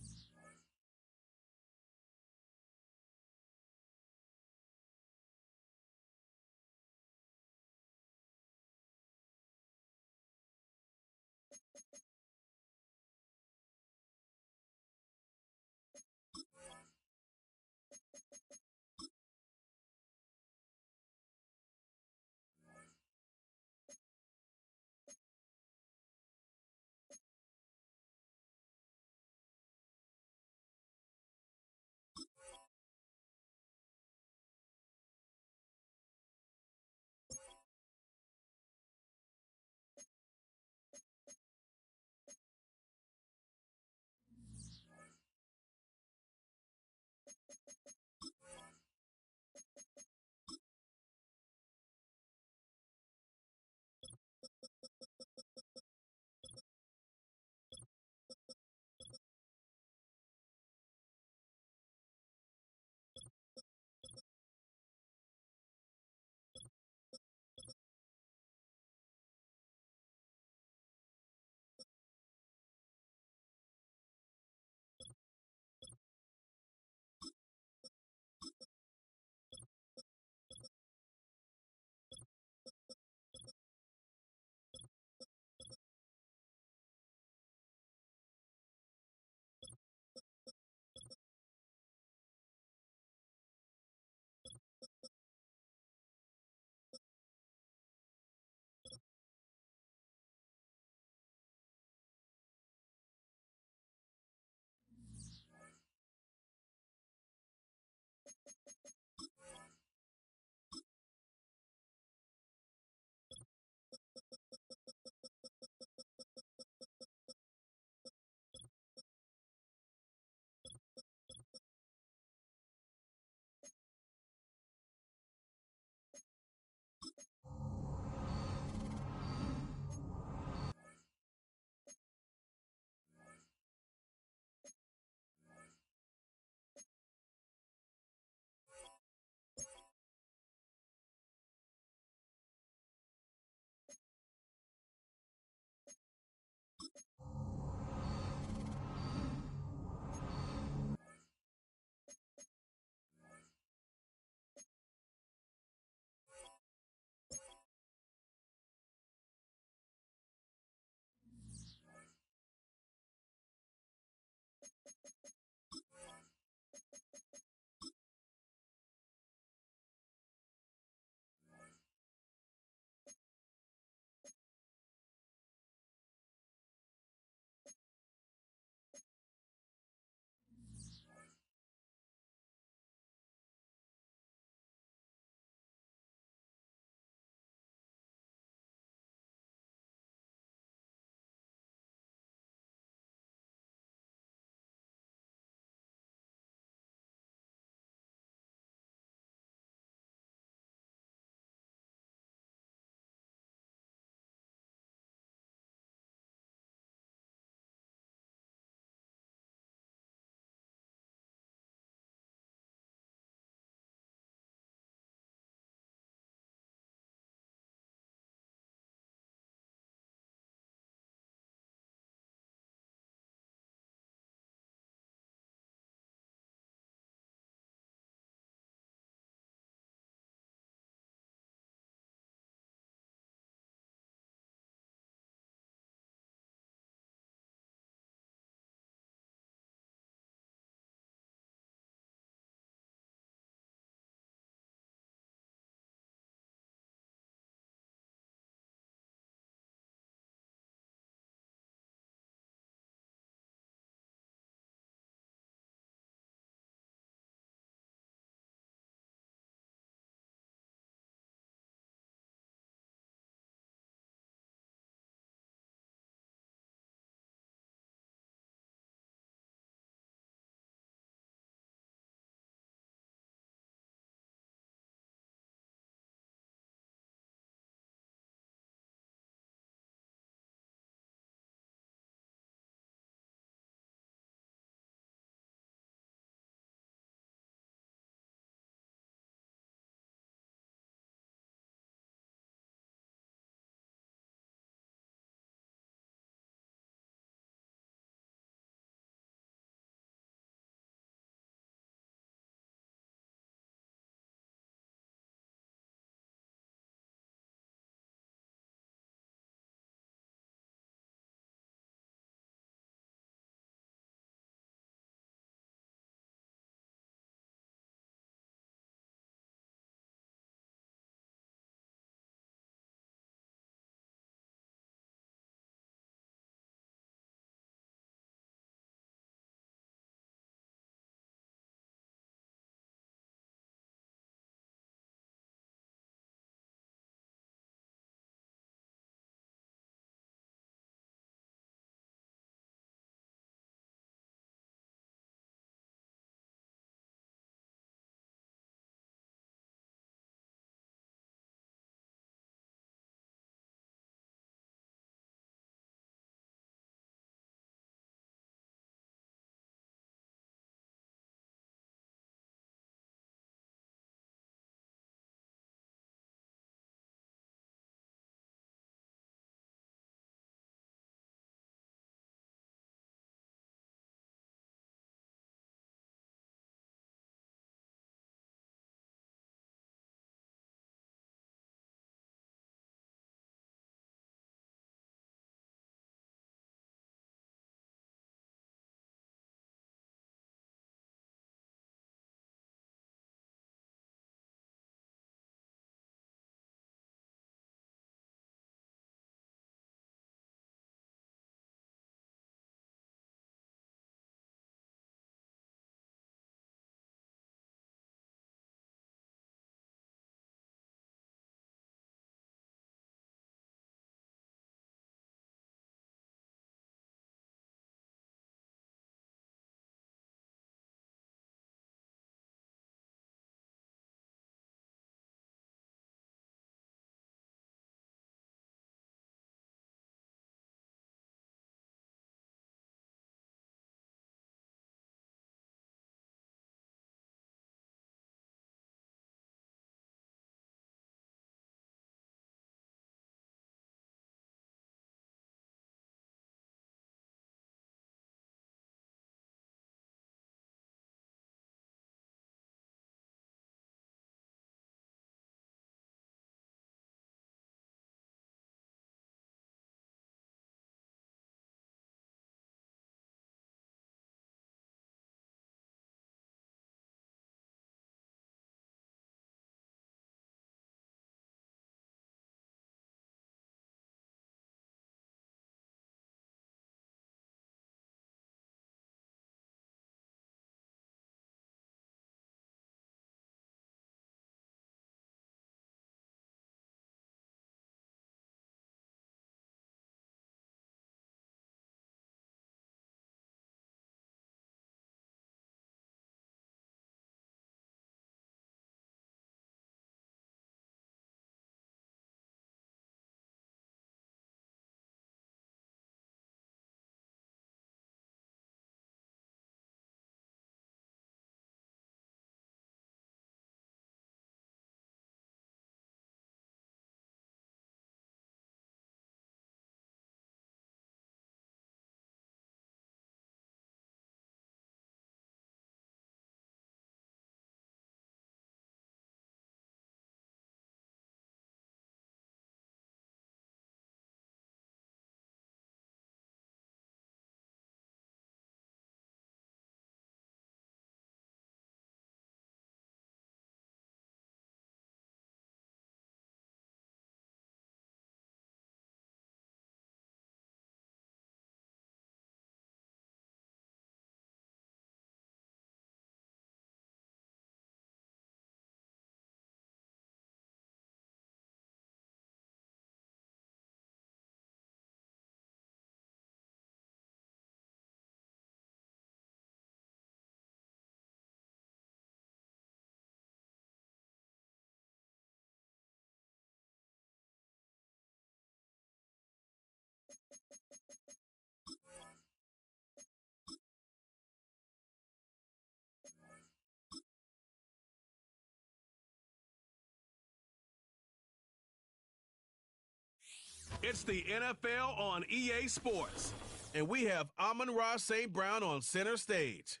It's the NFL on EA Sports, and we have Amon-Ra St. Brown on center stage.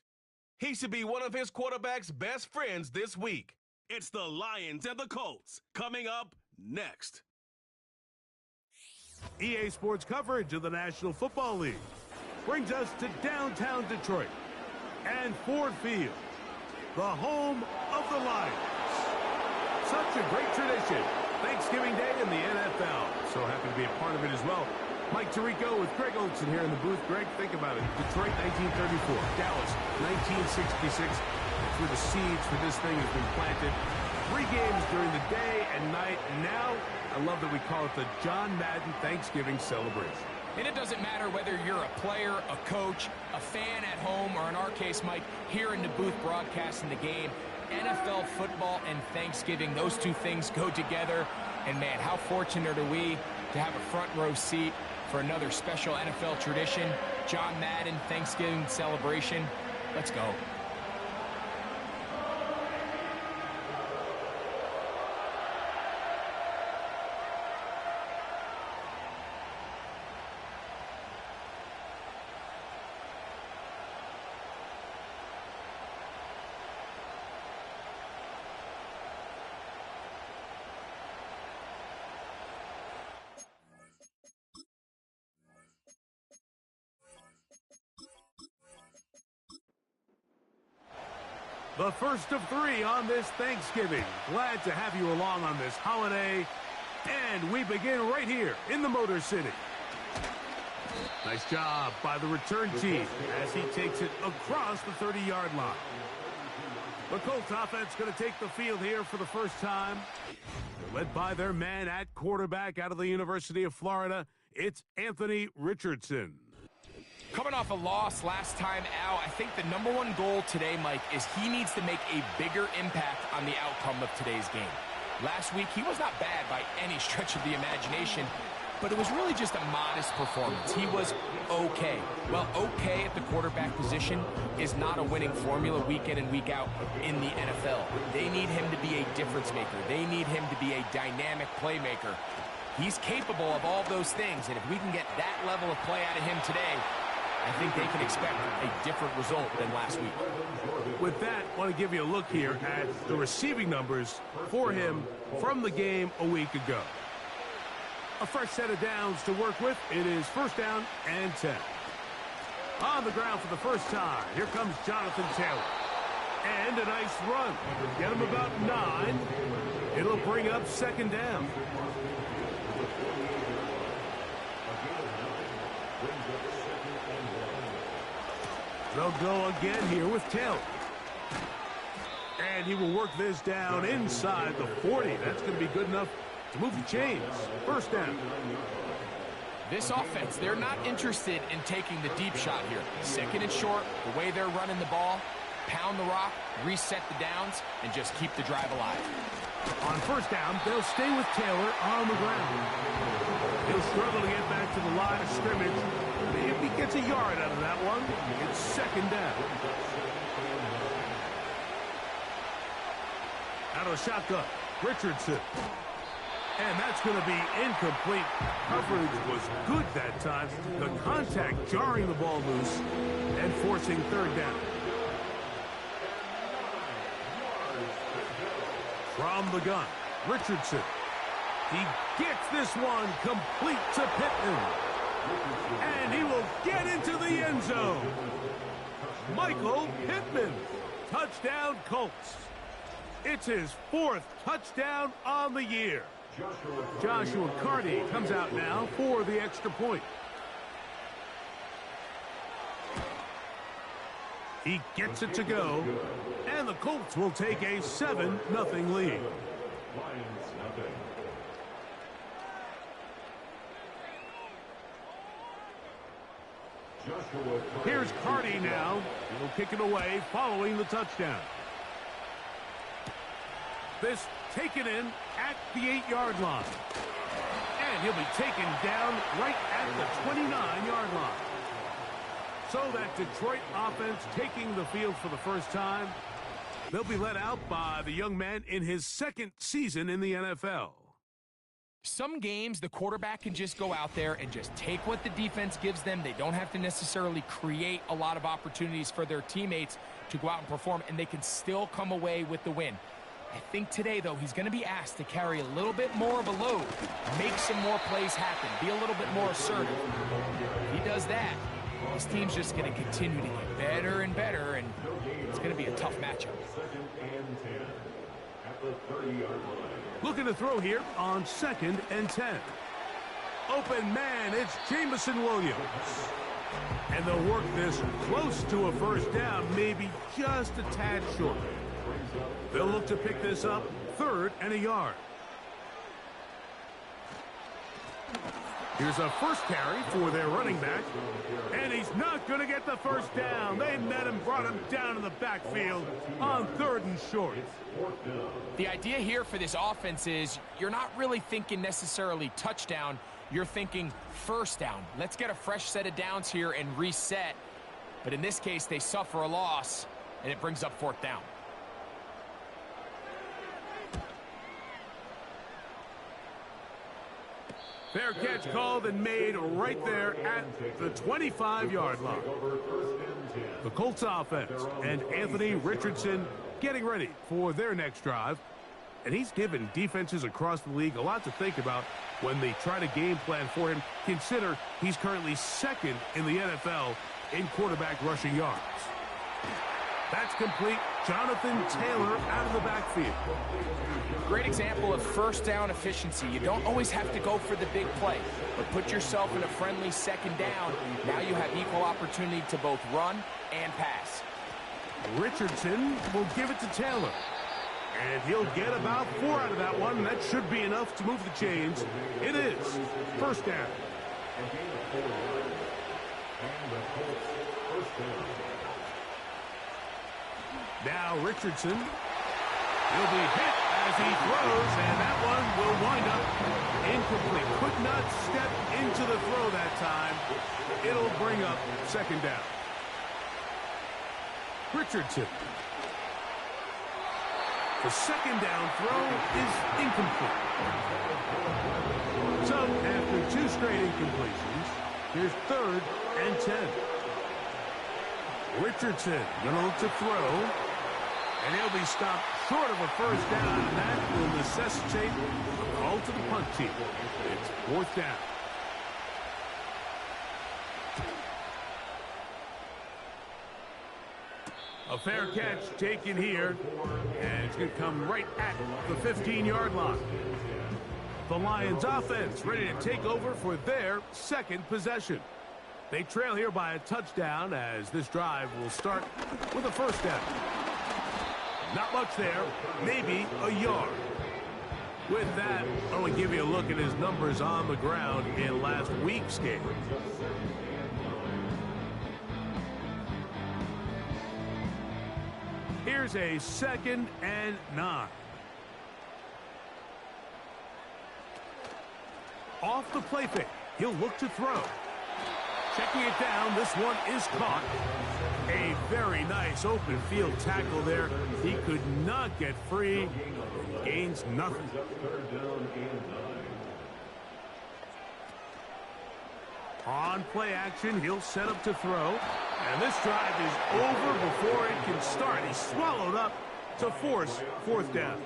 He should be one of his quarterback's best friends this week. It's the Lions and the Colts coming up next. EA Sports coverage of the National Football League brings us to downtown Detroit and Ford Field, the home of the Lions. Such a great tradition. Thanksgiving Day in the NFL. So happy to be a part of it as well. Mike Tirico with Greg Olson here in the booth. Greg, think about it. Detroit, 1934. Dallas, 1966. That's where the seeds for this thing has been planted. 3 games during the day and night. And now, I love that we call it the John Madden Thanksgiving celebration. And it doesn't matter whether you're a player, a coach, a fan at home, or in our case, Mike, here in the booth broadcasting the game. NFL football and Thanksgiving, those two things go together. And, man, how fortunate are we to have a front row seat for another special NFL tradition, John Madden Thanksgiving celebration. Let's go. The first of 3 on this Thanksgiving. Glad to have you along on this holiday. And we begin right here in the Motor City. Nice job by the return team as he takes it across the 30-yard line. The Colts offense going to take the field here for the first time. They're led by their man at quarterback out of the University of Florida. It's Anthony Richardson. Coming off a loss last time out, I think the #1 goal today, Mike, is he needs to make a bigger impact on the outcome of today's game. Last week, he was not bad by any stretch of the imagination, but it was really just a modest performance. He was okay. Well, okay at the quarterback position is not a winning formula week in and week out in the NFL. They need him to be a difference maker. They need him to be a dynamic playmaker. He's capable of all those things, and if we can get that level of play out of him today, I think they can expect a different result than last week. With that, I want to give you a look here at the receiving numbers for him from the game a week ago. A fresh set of downs to work with. It is 1st down and 10. On the ground for the first time, here comes Jonathan Taylor. And a nice run. Get him about 9. It'll bring up 2nd down. They'll go again here with Taylor. And he will work this down inside the 40. That's going to be good enough to move the chains. 1st down. This offense, they're not interested in taking the deep shot here. 2nd and short, the way they're running the ball, pound the rock, reset the downs, and just keep the drive alive. On 1st down, they'll stay with Taylor on the ground. He'll struggle to get back to the line of scrimmage. If he gets a yard out of that one, it's 2nd down. Out of shotgun, Richardson. And that's going to be incomplete. Coverage was good that time. The contact jarring the ball loose and forcing 3rd down. From the gun, Richardson. He gets this one complete to Pittman. And he will get into the end zone. Michael Pittman. Touchdown, Colts. It's his 4th touchdown on the year. Joshua Carty comes out now for the extra point. He gets it to go. And the Colts will take a 7-0 lead. Here's Carty now. He'll kick it away following the touchdown. This taken in at the 8-yard line. And he'll be taken down right at the 29-yard line. So that Detroit offense taking the field for the first time. They'll be let out by the young man in his 2nd season in the NFL. Some games, the quarterback can just go out there and just take what the defense gives them. They don't have to necessarily create a lot of opportunities for their teammates to go out and perform, and they can still come away with the win. I think today, though, he's going to be asked to carry a little bit more of a load, make some more plays happen, be a little bit more assertive. If he does that, this team's just going to continue to get better and better, and it's going to be a tough matchup. Looking to throw here on 2nd and 10. Open man, it's Jameson Williams. And they'll work this close to a first down, maybe just a tad short. They'll look to pick this up 3rd and a yard. Here's a first carry for their running back. And he's not going to get the first down. They met him, brought him down in the backfield on 3rd and short. The idea here for this offense is you're not really thinking necessarily touchdown. You're thinking first down. Let's get a fresh set of downs here and reset. But in this case, they suffer a loss, and it brings up 4th down. Fair catch called and made right there at the 25-yard line. The Colts offense and Anthony Richardson getting ready for their next drive. And he's given defenses across the league a lot to think about when they try to game plan for him. Consider he's currently 2nd in the NFL in quarterback rushing yards. That's complete. Jonathan Taylor out of the backfield. Great example of first down efficiency. You don't always have to go for the big play, but put yourself in a friendly 2nd down. Now you have equal opportunity to both run and pass. Richardson will give it to Taylor. And he'll get about 4 out of that one. That should be enough to move the chains. It is first down. Now Richardson. He'll be hit as he throws, and that one will wind up incomplete. Could not step into the throw that time. It'll bring up 2nd down. Richardson. The 2nd down throw is incomplete. So after 2 straight incompletions, here's 3rd and 10. Richardson gonna look to throw. And he'll be stopped short of a first down, and that will necessitate a call to the punt team. It's 4th down. A fair catch taken here, and it's going to come right at the 15-yard line. The Lions offense ready to take over for their 2nd possession. They trail here by a touchdown as this drive will start with a first down. Not much there, maybe a yard. With that, I want to give you a look at his numbers on the ground in last week's game. Here's a 2nd and 9. Off the play fake, he'll look to throw. Checking it down, this one is caught. A very nice open field tackle there. He could not get free. Gains nothing. On play action, he'll set up to throw. And this drive is over before it can start. He's swallowed up to force 4th down.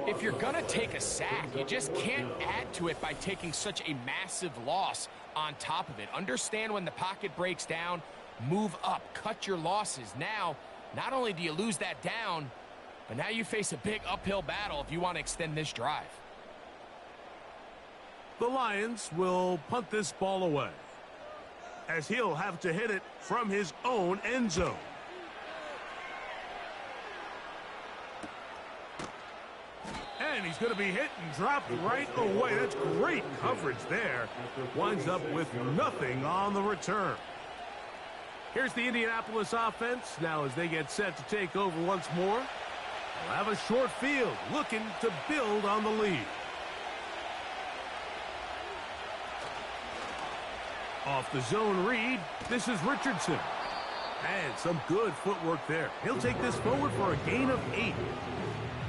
If you're going to take a sack, you just can't add to it by taking such a massive loss on top of it. Understand when the pocket breaks down, move up, cut your losses. Now, not only do you lose that down, but now you face a big uphill battle if you want to extend this drive. The Lions will punt this ball away, as he'll have to hit it from his own end zone. And he's going to be hit and dropped right away. That's great coverage there. Winds up with nothing on the return. Here's the Indianapolis offense. Now as they get set to take over once more, they'll have a short field looking to build on the lead. Off the zone read, this is Richardson. And some good footwork there. He'll take this forward for a gain of 8.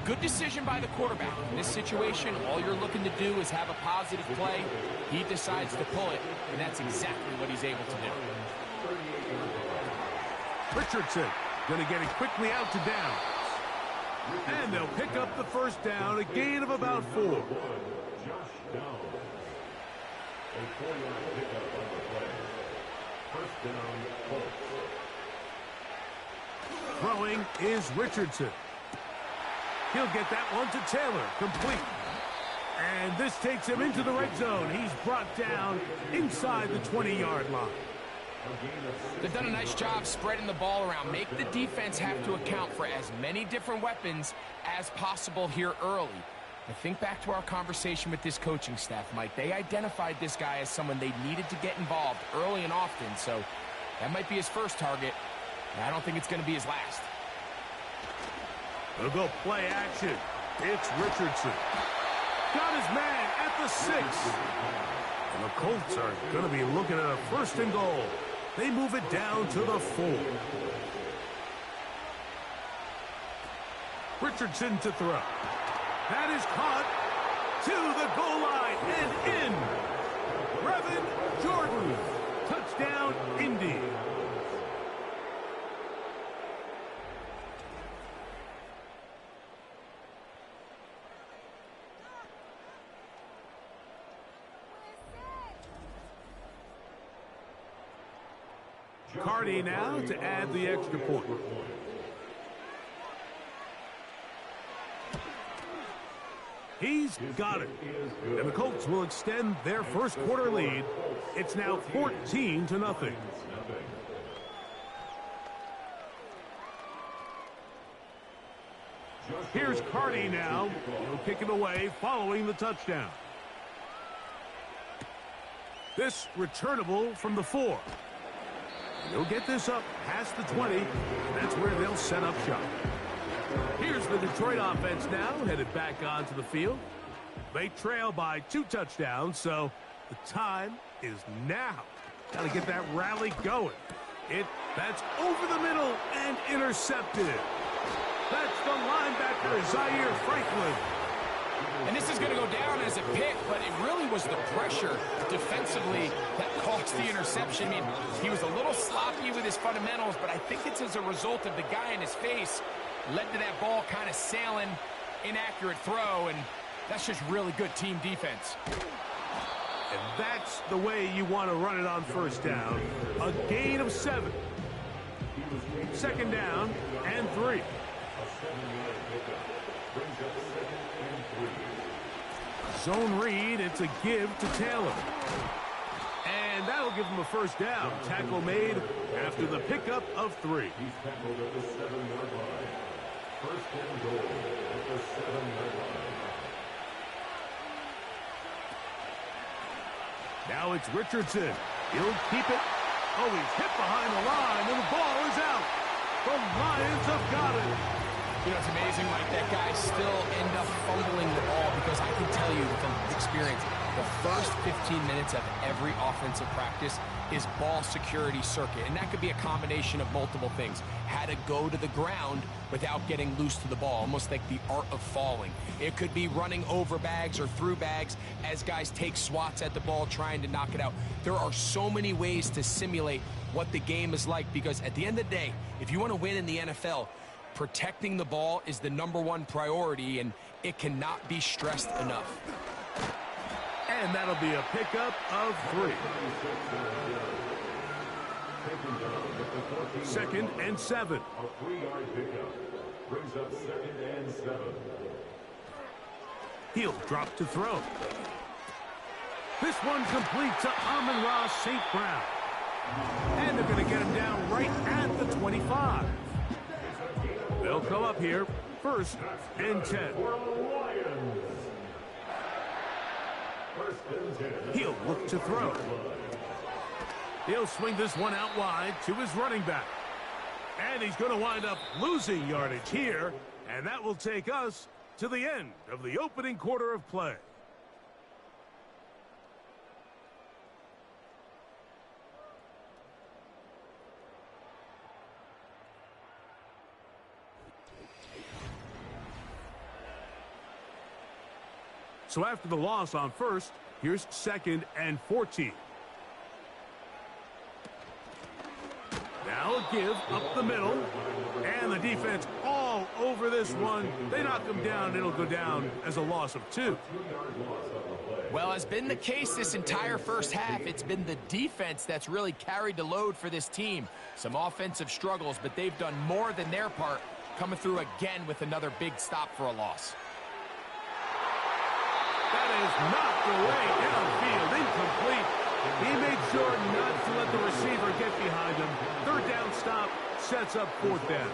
Good decision by the quarterback. In this situation, all you're looking to do is have a positive play. He decides to pull it, and that's exactly what he's able to do. Richardson going to get it quickly out to down. And they'll pick up the first down, a gain of about 4. Josh Downs. A 4-yard pickup on the play. First down, Colts. Throwing is Richardson. He'll get that one to Taylor, complete. And this takes him into the red zone. He's brought down inside the 20-yard line. They've done a nice job spreading the ball around. Make the defense have to account for as many different weapons as possible here early. I think back to our conversation with this coaching staff, Mike. They identified this guy as someone they needed to get involved early and often, so that might be his first target. I don't think it's going to be his last. They'll go play action. It's Richardson. Got his man at the 6. And the Colts are going to be looking at a 1st and goal. They move it down to the 4. Richardson to throw. That is caught to the goal line and in. Brevin Jordan. Touchdown, Indy. Cardi now to add the extra point. He's got it. And the Colts will extend their first quarter lead. It's now 14-0. Here's Cardi now. He'll kick it away following the touchdown. This returnable from the 4. They'll get this up past the 20. That's where they'll set up shop. Here's the Detroit offense now, headed back onto the field. They trail by 2 touchdowns, so the time is now. Got to get that rally going. That's over the middle and intercepted. That's the linebacker, Zaire Franklin. And this is going to go down as a pick, but it really was the pressure defensively that caused the interception. I mean, he was a little sloppy with his fundamentals, but I think it's as a result of the guy in his face led to that ball kind of sailing, inaccurate throw, and that's just really good team defense. And that's the way you want to run it on first down. A gain of 7. 2nd down and 3. Zone read, it's a give to Taylor. And that'll give him a first down. Tackle made after the pickup of 3. He's tackled at the 7-yard line. First and goal at the 7-yard line. Now it's Richardson. He'll keep it. Oh, he's hit behind the line, and the ball is out. The Lions have got it. You know, it's amazing, Mike, that guys still end up fumbling the ball because I can tell you from experience, the first 15 minutes of every offensive practice is ball security circuit, and that could be a combination of multiple things. How to go to the ground without getting loose to the ball, almost like the art of falling. It could be running over bags or through bags as guys take swats at the ball trying to knock it out. There are so many ways to simulate what the game is like because at the end of the day, if you want to win in the NFL, protecting the ball is the #1 priority, and it cannot be stressed enough. And that'll be a pickup of 3. 2nd and 7. A 3-yard pickup brings up 2nd and 7. He'll drop to throw. This one complete to Amon-Ra St. Brown. And they're going to get him down right at the 25. They'll come up here, 1st and 10. He'll look to throw. He'll swing this one out wide to his running back. And he's going to wind up losing yardage here, and that will take us to the end of the opening quarter of play. So after the loss on first, here's 2nd and 14. Now a give up the middle. And the defense all over this one. They knock him down. It'll go down as a loss of 2. Well, has been the case this entire first half. It's been the defense that's really carried the load for this team. Some offensive struggles, but they've done more than their part, coming through again with another big stop for a loss. That is knocked away downfield, incomplete. He made sure not to let the receiver get behind him. 3rd down stop sets up 4th down.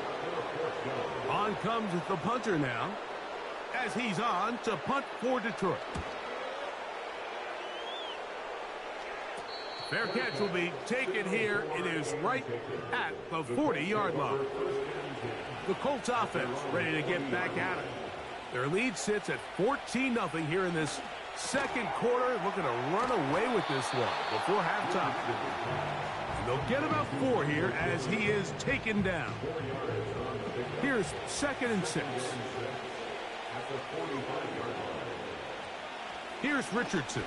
On comes the punter now, as he's on to punt for Detroit. Fair catch will be taken here. It is right at the 40-yard line. The Colts offense ready to get back at it. Their lead sits at 14-0 here in this second quarter. Looking to run away with this one before halftime. And they'll get about 4 here as he is taken down. Here's 2nd and 6. Here's Richardson.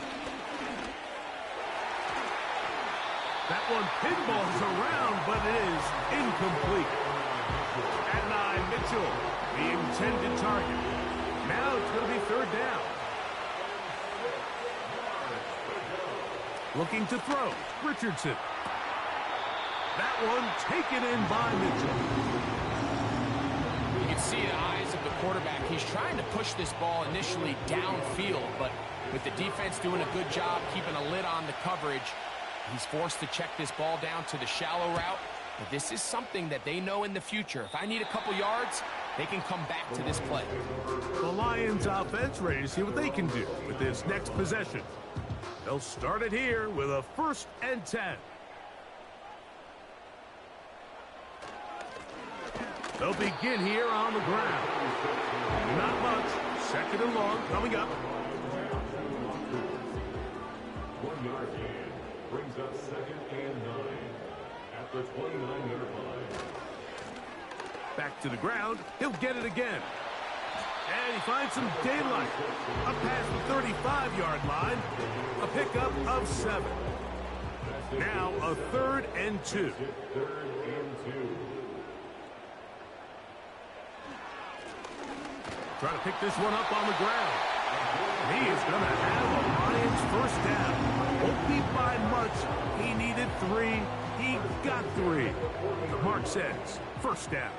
That one pinballs around, but it is incomplete. At 9, Mitchell, the intended target. Now it's going to be 3rd down. Looking to throw, Richardson. That one taken in by Mitchell. You can see the eyes of the quarterback. He's trying to push this ball initially downfield, but with the defense doing a good job keeping a lid on the coverage, he's forced to check this ball down to the shallow route. But this is something that they know in the future. If I need a couple yards, they can come back to this play. The Lions offense ready to see what they can do with this next possession. They'll start it here with a 1st and 10. They'll begin here on the ground. Not much. 2nd and long coming up. 1 yard gain brings up 2nd and 9 at the 29-yard line. Back to the ground. He'll get it again. And he finds some daylight. Up past the 35-yard line. A pickup of 7. Now a 3rd and 2. 3rd and 2. Trying to pick this one up on the ground. He is going to have a Lions 1st down. Won't be by much. He needed 3. He got 3. The mark says 1st down.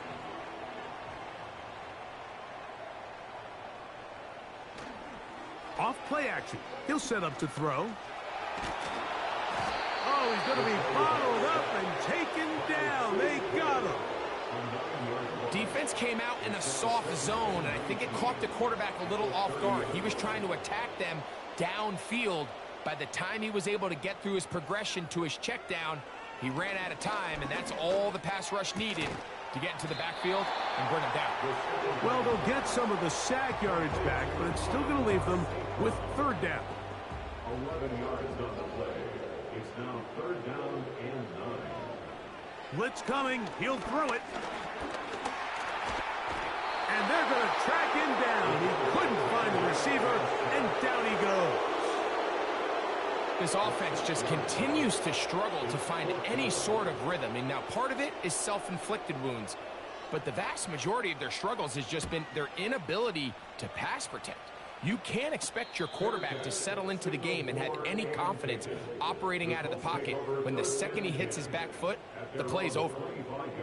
Off play action. He'll set up to throw. Oh, he's going to be bottled up and taken down. They got him. Defense came out in a soft zone, and I think it caught the quarterback a little off guard. He was trying to attack them downfield. By the time he was able to get through his progression to his check down, he ran out of time, and that's all the pass rush needed to get into the backfield and bring him down. Well, they'll get some of the sack yardage back, but it's still going to leave them with 3rd down. 11 yards on the play. It's now 3rd down and 9. Blitz coming. He'll throw it. And they're going to track him down. He couldn't find the receiver, and down he goes. This offense just continues to struggle to find any sort of rhythm. And now part of it is self-inflicted wounds. But the vast majority of their struggles has just been their inability to pass protect. You can't expect your quarterback to settle into the game and have any confidence operating out of the pocket when the second he hits his back foot, the play's over.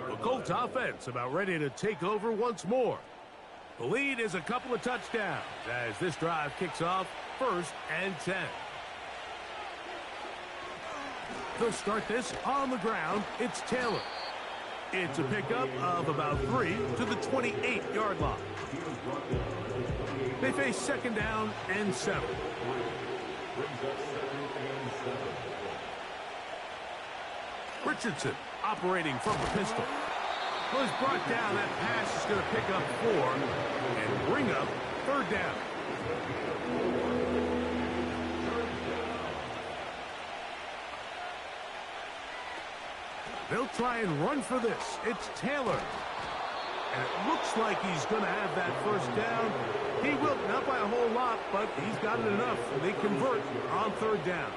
The Colts offense about ready to take over once more. The lead is a couple of touchdowns as this drive kicks off 1st and 10. They'll start this on the ground. It's Taylor. It's a pickup of about 3 to the 28-yard line. They face 2nd down and 7. Richardson operating from the pistol. Was brought down. That pass is going to pick up 4 and bring up 3rd down. They'll try and run for this. It's Taylor. And it looks like he's going to have that first down. He will, not by a whole lot, but he's got it enough. They convert on third down.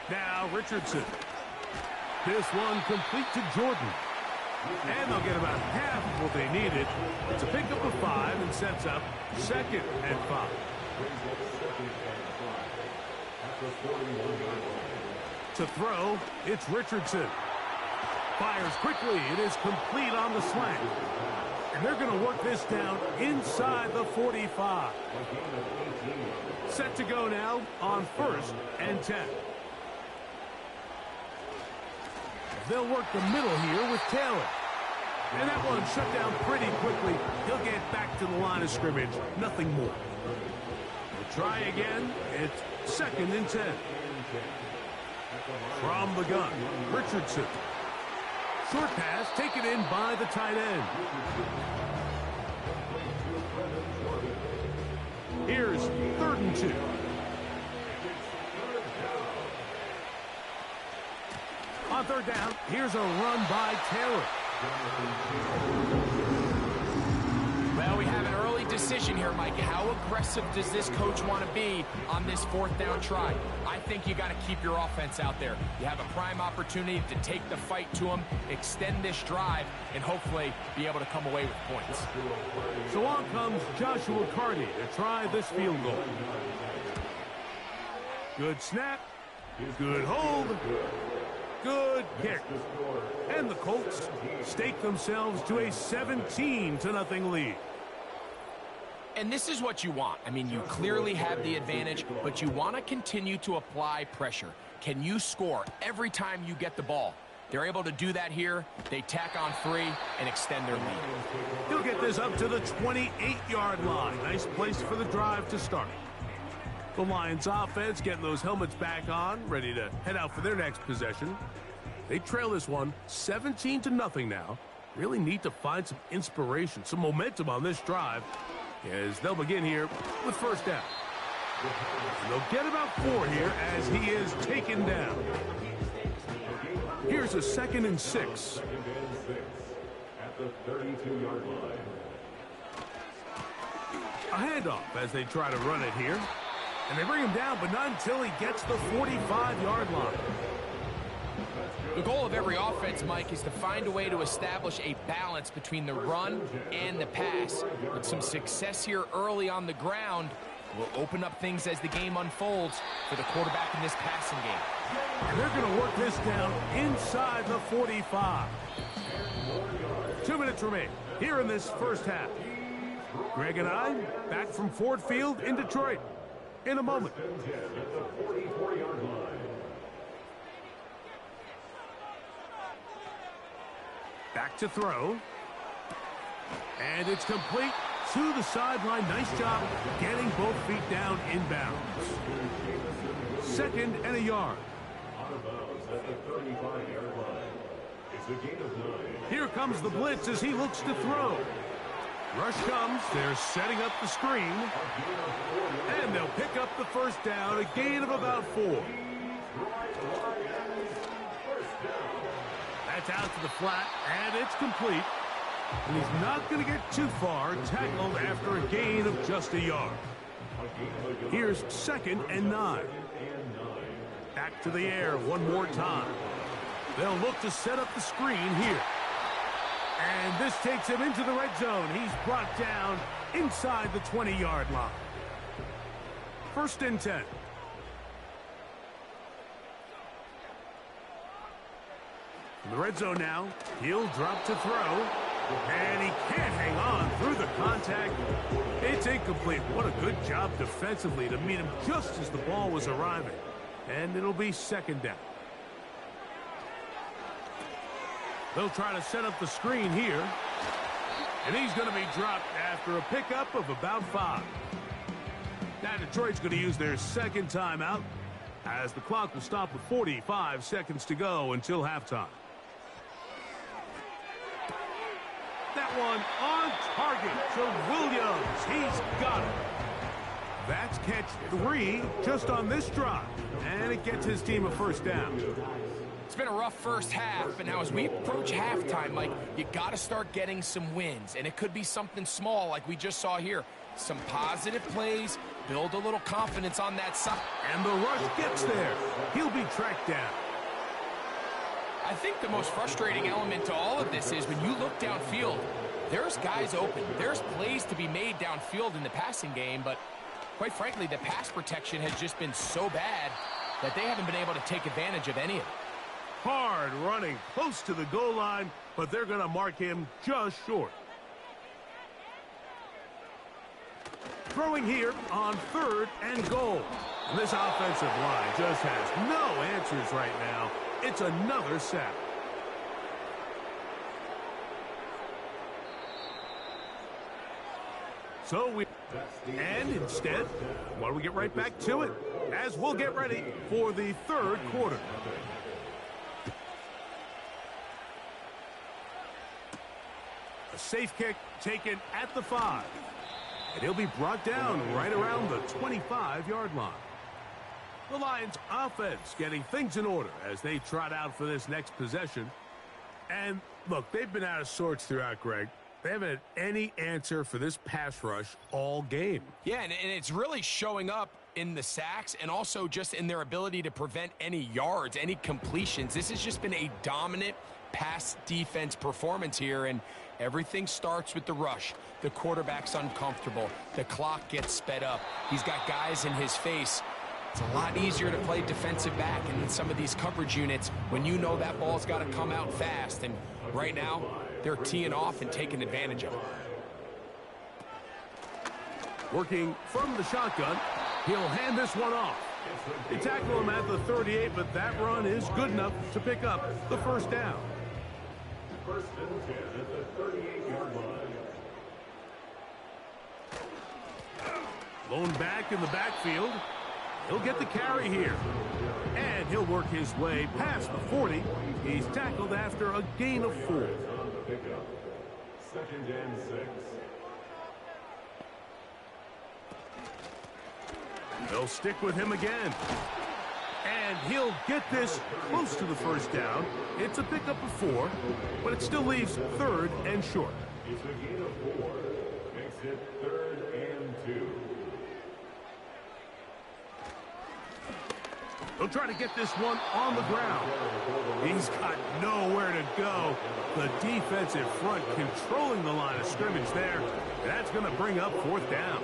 Now Richardson. This one complete to Jordan. And they'll get about half of what they needed. It's a pickup of 5 and sets up 2nd and 5. To throw, it's Richardson. Fires quickly. It is complete on the slant. And they're going to work this down inside the 45. Set to go now on 1st and 10. They'll work the middle here with Taylor. And that one shut down pretty quickly. He'll get back to the line of scrimmage. Nothing more. We'll try again. It's 2nd and 10. From the gun, Richardson. Short pass taken in by the tight end. Here's 3rd and 2. On third down, here's a run by Taylor. Well, we have an early decision here, Mike. How aggressive does this coach want to be on this 4th down try? I think you got to keep your offense out there. You have a prime opportunity to take the fight to them, extend this drive, and hopefully be able to come away with points. So on comes Joshua Carty to try this field goal. Good snap. Good hold. Good kick. And the Colts stake themselves to a 17-0 lead. And this is what you want. I mean, you clearly have the advantage, but you want to continue to apply pressure. Can you score every time you get the ball? They're able to do that here. They tack on 3 and extend their lead. He'll get this up to the 28-yard line. Nice place for the drive to start. The Lions offense getting those helmets back on, ready to head out for their next possession. They trail this one 17-0 now. Really need to find some inspiration, some momentum on this drive as they'll begin here with 1st down. They'll get about 4 here as he is taken down. Here's a 2nd and 6. At the 32-yard line. A handoff as they try to run it here. And they bring him down, but not until he gets the 45-yard line. The goal of every offense, Mike, is to find a way to establish a balance between the run and the pass. With some success here early on the ground will open up things as the game unfolds for the quarterback in this passing game. And they're going to work this down inside the 45. 2 minutes remain here in this 1st half. Greg and I back from Ford Field in Detroit in a moment. Back to throw. And it's complete to the sideline. Nice job getting both feet down inbounds. 2nd and a yard. Out of bounds at the 35-yard line. It's a gain of 9. Here comes the blitz as he looks to throw. Rush comes. They're setting up the screen. And they'll pick up the 1st down, a gain of about 4. That's out to the flat, and it's complete. And he's not going to get too far, tackled after a gain of just a yard. Here's 2nd and 9. Back to the air one more time. They'll look to set up the screen here. And this takes him into the red zone. He's brought down inside the 20-yard line. 1st and 10. In the red zone now, he'll drop to throw. And he can't hang on through the contact. It's incomplete. What a good job defensively to meet him just as the ball was arriving. And it'll be 2nd down. They'll try to set up the screen here. And he's going to be dropped after a pickup of about 5. Now Detroit's going to use their 2nd timeout as the clock will stop with 45 seconds to go until halftime. That one on target to Williams. He's got it. That's catch 3 just on this drive. And it gets his team a first down. It's been a rough first half, and now as we approach halftime, Mike, you got to start getting some wins, and it could be something small like we just saw here. Some positive plays, build a little confidence on that side. And the rush gets there. He'll be tracked down. I think the most frustrating element to all of this is when you look downfield, there's guys open. There's plays to be made downfield in the passing game, but quite frankly, the pass protection has just been so bad that they haven't been able to take advantage of any of it. Hard running close to the goal line, but they're going to mark him just short. Throwing here on 3rd and goal. And this offensive line just has no answers right now. It's another sack. And instead, why don't we get right back to it as we'll get ready for the 3rd quarter. A safe kick taken at the 5. And he'll be brought down right around the 25-yard line. The Lions offense getting things in order as they trot out for this next possession. And look, they've been out of sorts throughout, Greg. They haven't had any answer for this pass rush all game. Yeah, and it's really showing up in the sacks and also just in their ability to prevent any yards, any completions. This has just been a dominant pass defense performance here, and everything starts with the rush. The quarterback's uncomfortable. The clock gets sped up. He's got guys in his face. It's a lot easier to play defensive back in some of these coverage units when you know that ball's got to come out fast. And right now, they're teeing off and taking advantage of it. Working from the shotgun, he'll hand this one off. They tackle him at the 38, but that run is good enough to pick up the first down. First and 10 at the 38-yard line. Blown back in the backfield. He'll get the carry here. And he'll work his way past the 40. He's tackled after a gain of 4. Second and 6. They'll stick with him again. And he'll get this close to the first down. It's a pickup of 4, but it still leaves 3rd and short. It's a gain of 4. Makes it 3rd and 2. They'll try to get this one on the ground. He's got nowhere to go. The defensive front controlling the line of scrimmage there. That's going to bring up 4th down.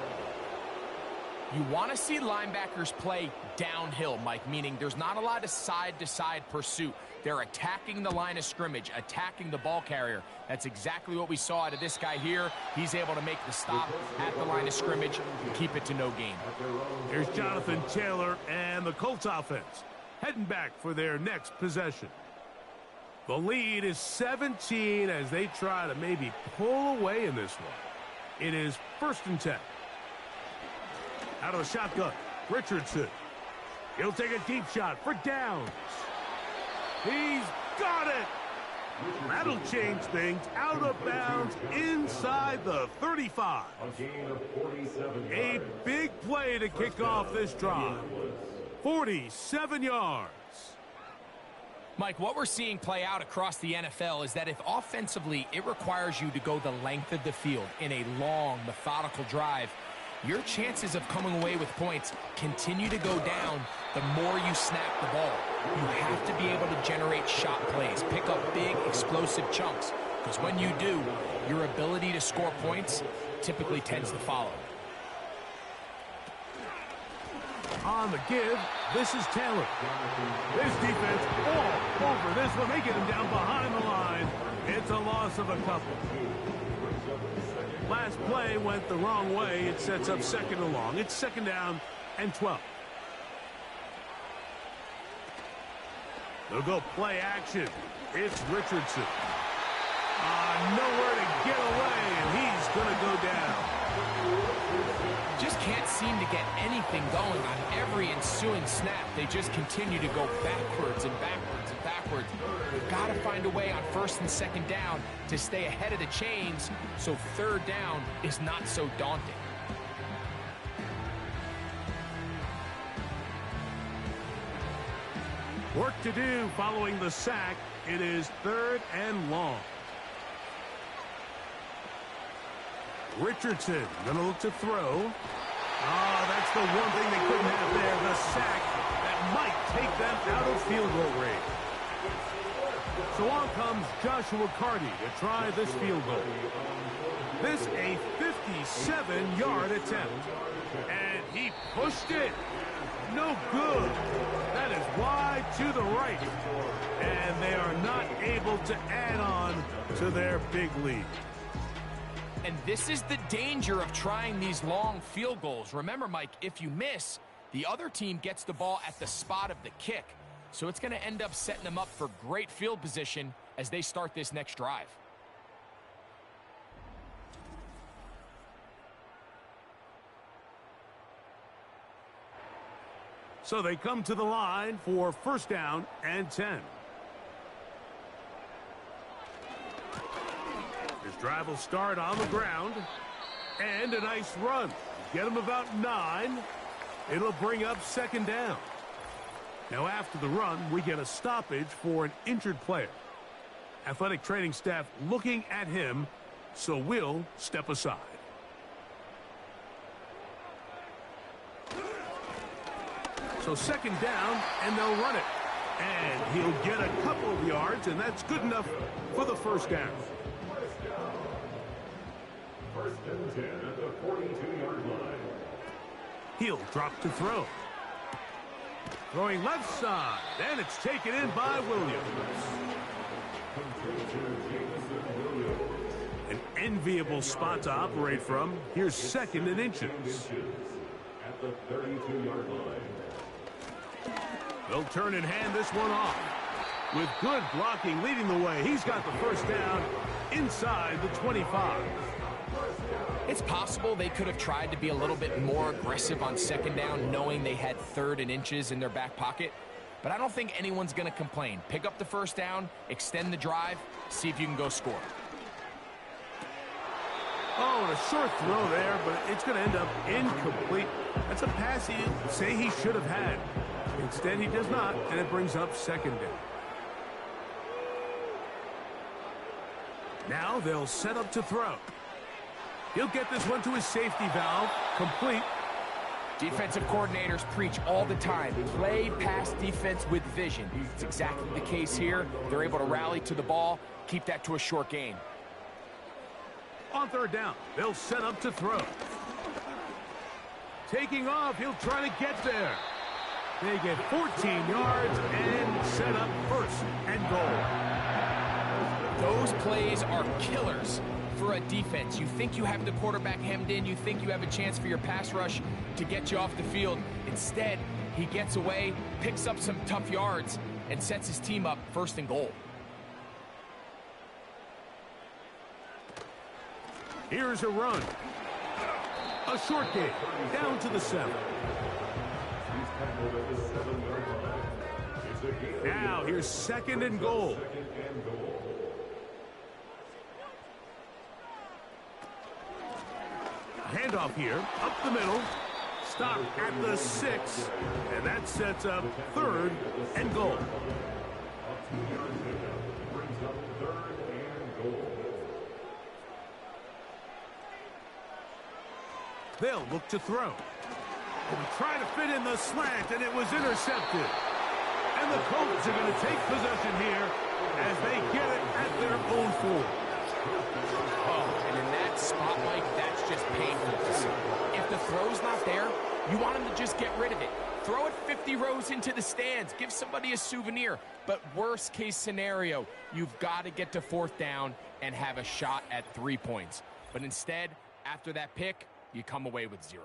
You want to see linebackers play downhill, Mike, meaning there's not a lot of side-to-side pursuit. They're attacking the line of scrimmage, attacking the ball carrier. That's exactly what we saw out of this guy here. He's able to make the stop at the line of scrimmage and keep it to no gain. Here's Jonathan Taylor and the Colts offense heading back for their next possession. The lead is 17 as they try to maybe pull away in this one. It is 1st and 10. Out of the shotgun, Richardson. He'll take a deep shot for downs. He's got it. That'll change things. Out of bounds inside the 35. A gain of 47 A yards. big play to kick off this drive. 47 yards. Mike, what we're seeing play out across the NFL is that if offensively it requires you to go the length of the field in a long, methodical drive, your chances of coming away with points continue to go down the more you snap the ball. You have to be able to generate shot plays, pick up big, explosive chunks, because when you do, your ability to score points typically tends to follow. On the give, this is Taylor. This defense all over this one. They get him down behind the line. It's a loss of a couple. Last play went the wrong way. It sets up 2nd and long. It's 2nd down and 12. They'll go play action. It's Richardson. Nowhere to get away, and he's going to go down. Just can't seem to get anything going on every ensuing snap. They just continue to go backwards and backwards and backwards. They've got to find a way on 1st and 2nd down to stay ahead of the chains so 3rd down is not so daunting. Work to do following the sack. It is 3rd and long. Richardson going to look to throw. Oh, that's the one thing they couldn't have there, the sack that might take them out of field goal range. So on comes Joshua Carty to try this field goal. This a 57-yard attempt. And he pushed it. No good. That is wide to the right. And they are not able to add on to their big lead. And this is the danger of trying these long field goals. Remember, Mike, if you miss, the other team gets the ball at the spot of the kick. So it's going to end up setting them up for great field position as they start this next drive. So they come to the line for 1st down and 10. This drive will start on the ground. And a nice run. Get them about 9. It'll bring up 2nd down. Now after the run, we get a stoppage for an injured player. Athletic training staff looking at him, so we'll step aside. So 2nd down, and they'll run it. And he'll get a couple of yards, and that's good enough for the 1st down. 1st and 10 at the 42-yard line. He'll drop to throw. Throwing left side, and it's taken in by Williams. An enviable spot to operate from. Here's 2nd and inches. At the 32-yard line. They'll turn and hand this one off. With good blocking leading the way, he's got the 1st down inside the 25. It's possible they could have tried to be a little bit more aggressive on 2nd down, knowing they had 3rd and inches in their back pocket. But I don't think anyone's going to complain. Pick up the 1st down, extend the drive, see if you can go score. Oh, and a short throw there, but it's going to end up incomplete. That's a pass he say he should have had. Instead, he does not, and it brings up 2nd down. Now they'll set up to throw. He'll get this one to his safety valve, complete. Defensive coordinators preach all the time, play pass defense with vision. It's exactly the case here. They're able to rally to the ball, keep that to a short gain. On 3rd down, they'll set up to throw. Taking off, he'll try to get there. They get 14 yards and set up 1st and goal. Those plays are killers for a defense. You think you have the quarterback hemmed in. You think you have a chance for your pass rush to get you off the field. Instead, he gets away, picks up some tough yards, and sets his team up 1st and goal. Here's a run. A short game, down to the 7. Now here's 2nd and goal. Handoff here, up the middle. Stop at the 6, and that sets up 3rd and goal. They'll look to throw. And try to fit in the slant, and it was intercepted. And the Colts are going to take possession here as they get it at their own 4. Oh, and in that spot, Mike, that's just painful to see. If the throw's not there, you want him to just get rid of it. Throw it 50 rows into the stands. Give somebody a souvenir. But worst case scenario, you've got to get to 4th down and have a shot at 3 points. But instead, after that pick, you come away with 0.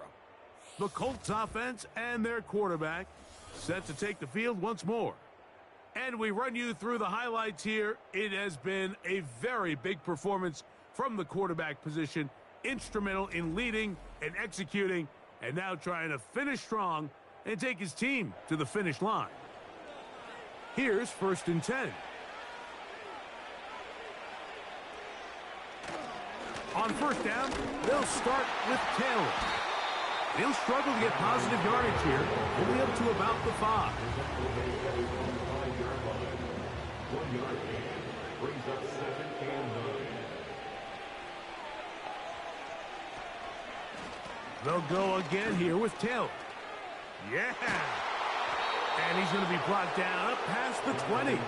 The Colts offense and their quarterback set to take the field once more. And we run you through the highlights here. It has been a very big performance from the quarterback position. Instrumental in leading and executing, and now trying to finish strong and take his team to the finish line. Here's 1st and 10. On 1st down, they'll start with Taylor. He'll struggle to get positive yardage here, only up to about the 5. 1 yard gain brings up 2nd and 9. They'll go again here with Taylor. Yeah. And he's going to be brought down up past the 20.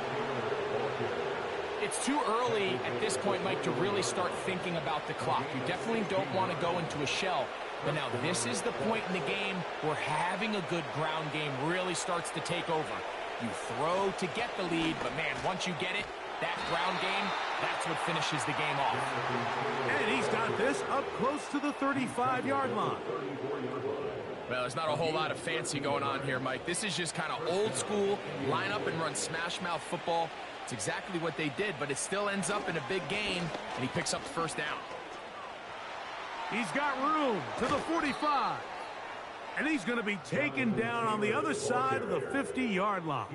It's too early at this point, Mike, to really start thinking about the clock. You definitely don't want to go into a shell. But now this is the point in the game where having a good ground game really starts to take over. You throw to get the lead, but man, once you get it, that ground game, that's what finishes the game off. And he's got this up close to the 35-yard line. Well, there's not a whole lot of fancy going on here, Mike. This is just kind of old school, line up and run smash mouth football. It's exactly what they did, but it still ends up in a big gain, and he picks up the first down. He's got room to the 45. And he's going to be taken down on the other side of the 50-yard line.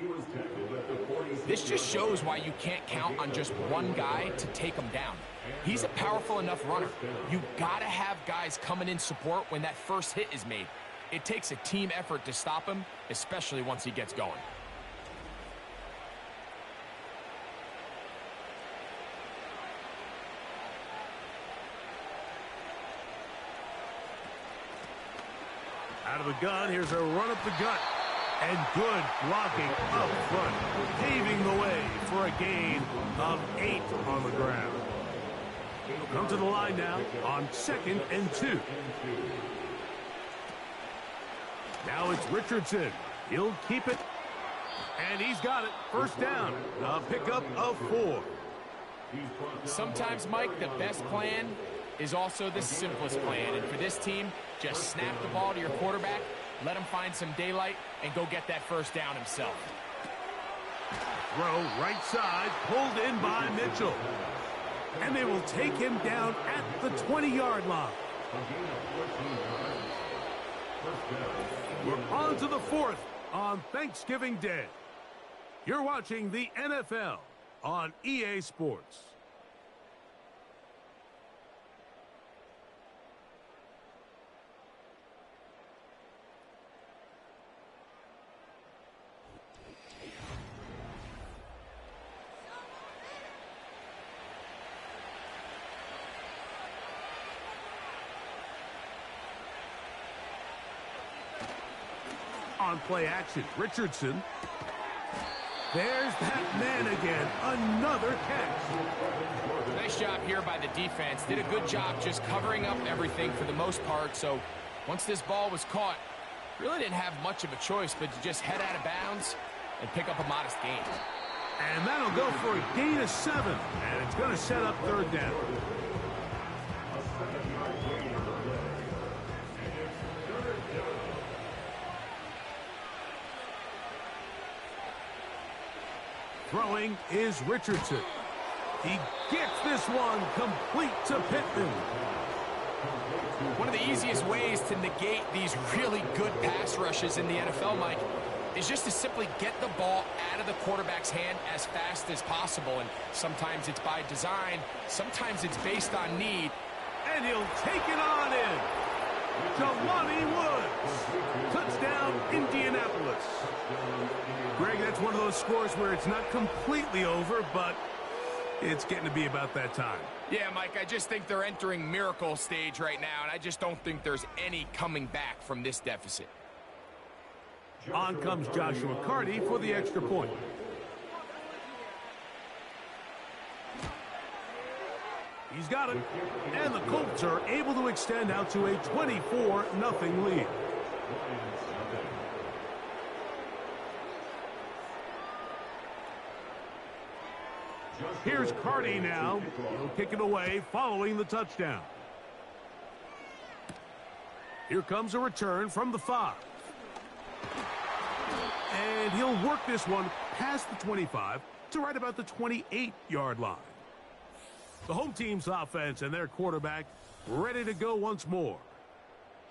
This just shows why you can't count on just one guy to take him down. He's a powerful enough runner. You got to have guys coming in support when that first hit is made. It takes a team effort to stop him, especially once he gets going. Out of the gun, here's a run up the gut. And good blocking up front, paving the way for a gain of 8 on the ground. He'll come to the line now on 2nd and 2. Now it's Richardson. He'll keep it. And he's got it. First down. A pickup of 4. Sometimes, Mike, the best plan is also the simplest plan. And for this team, just snap the ball to your quarterback, let him find some daylight, and go get that first down himself. Throw right side, pulled in by Mitchell. And they will take him down at the 20-yard line. We're on to the 4th on Thanksgiving Day. You're watching the NFL on EA Sports. On play action, Richardson. There's that man again. Another catch. Nice job here by the defense. Did a good job just covering up everything for the most part. So once this ball was caught, really didn't have much of a choice but to just head out of bounds and pick up a modest gain. And that'll go for a gain of 7. And it's going to set up 3rd down. Throwing is Richardson. He gets this one complete to Pittman. One of the easiest ways to negate these really good pass rushes in the NFL, Mike, is just to simply get the ball out of the quarterback's hand as fast as possible. And sometimes it's by design, sometimes it's based on need. And he'll take it on in. Jelani Woods. Touchdown, Indianapolis. Greg, that's one of those scores where it's not completely over, but it's getting to be about that time. Yeah, Mike, I just think they're entering miracle stage right now, and I just don't think there's any coming back from this deficit. On comes Joshua Carty for the extra point. He's got it, and the Colts are able to extend out to a 24-0 lead. Here's Carty now. He'll kick it away following the touchdown. Here comes a return from the 5. And he'll work this one past the 25 to right about the 28-yard line. The home team's offense and their quarterback ready to go once more.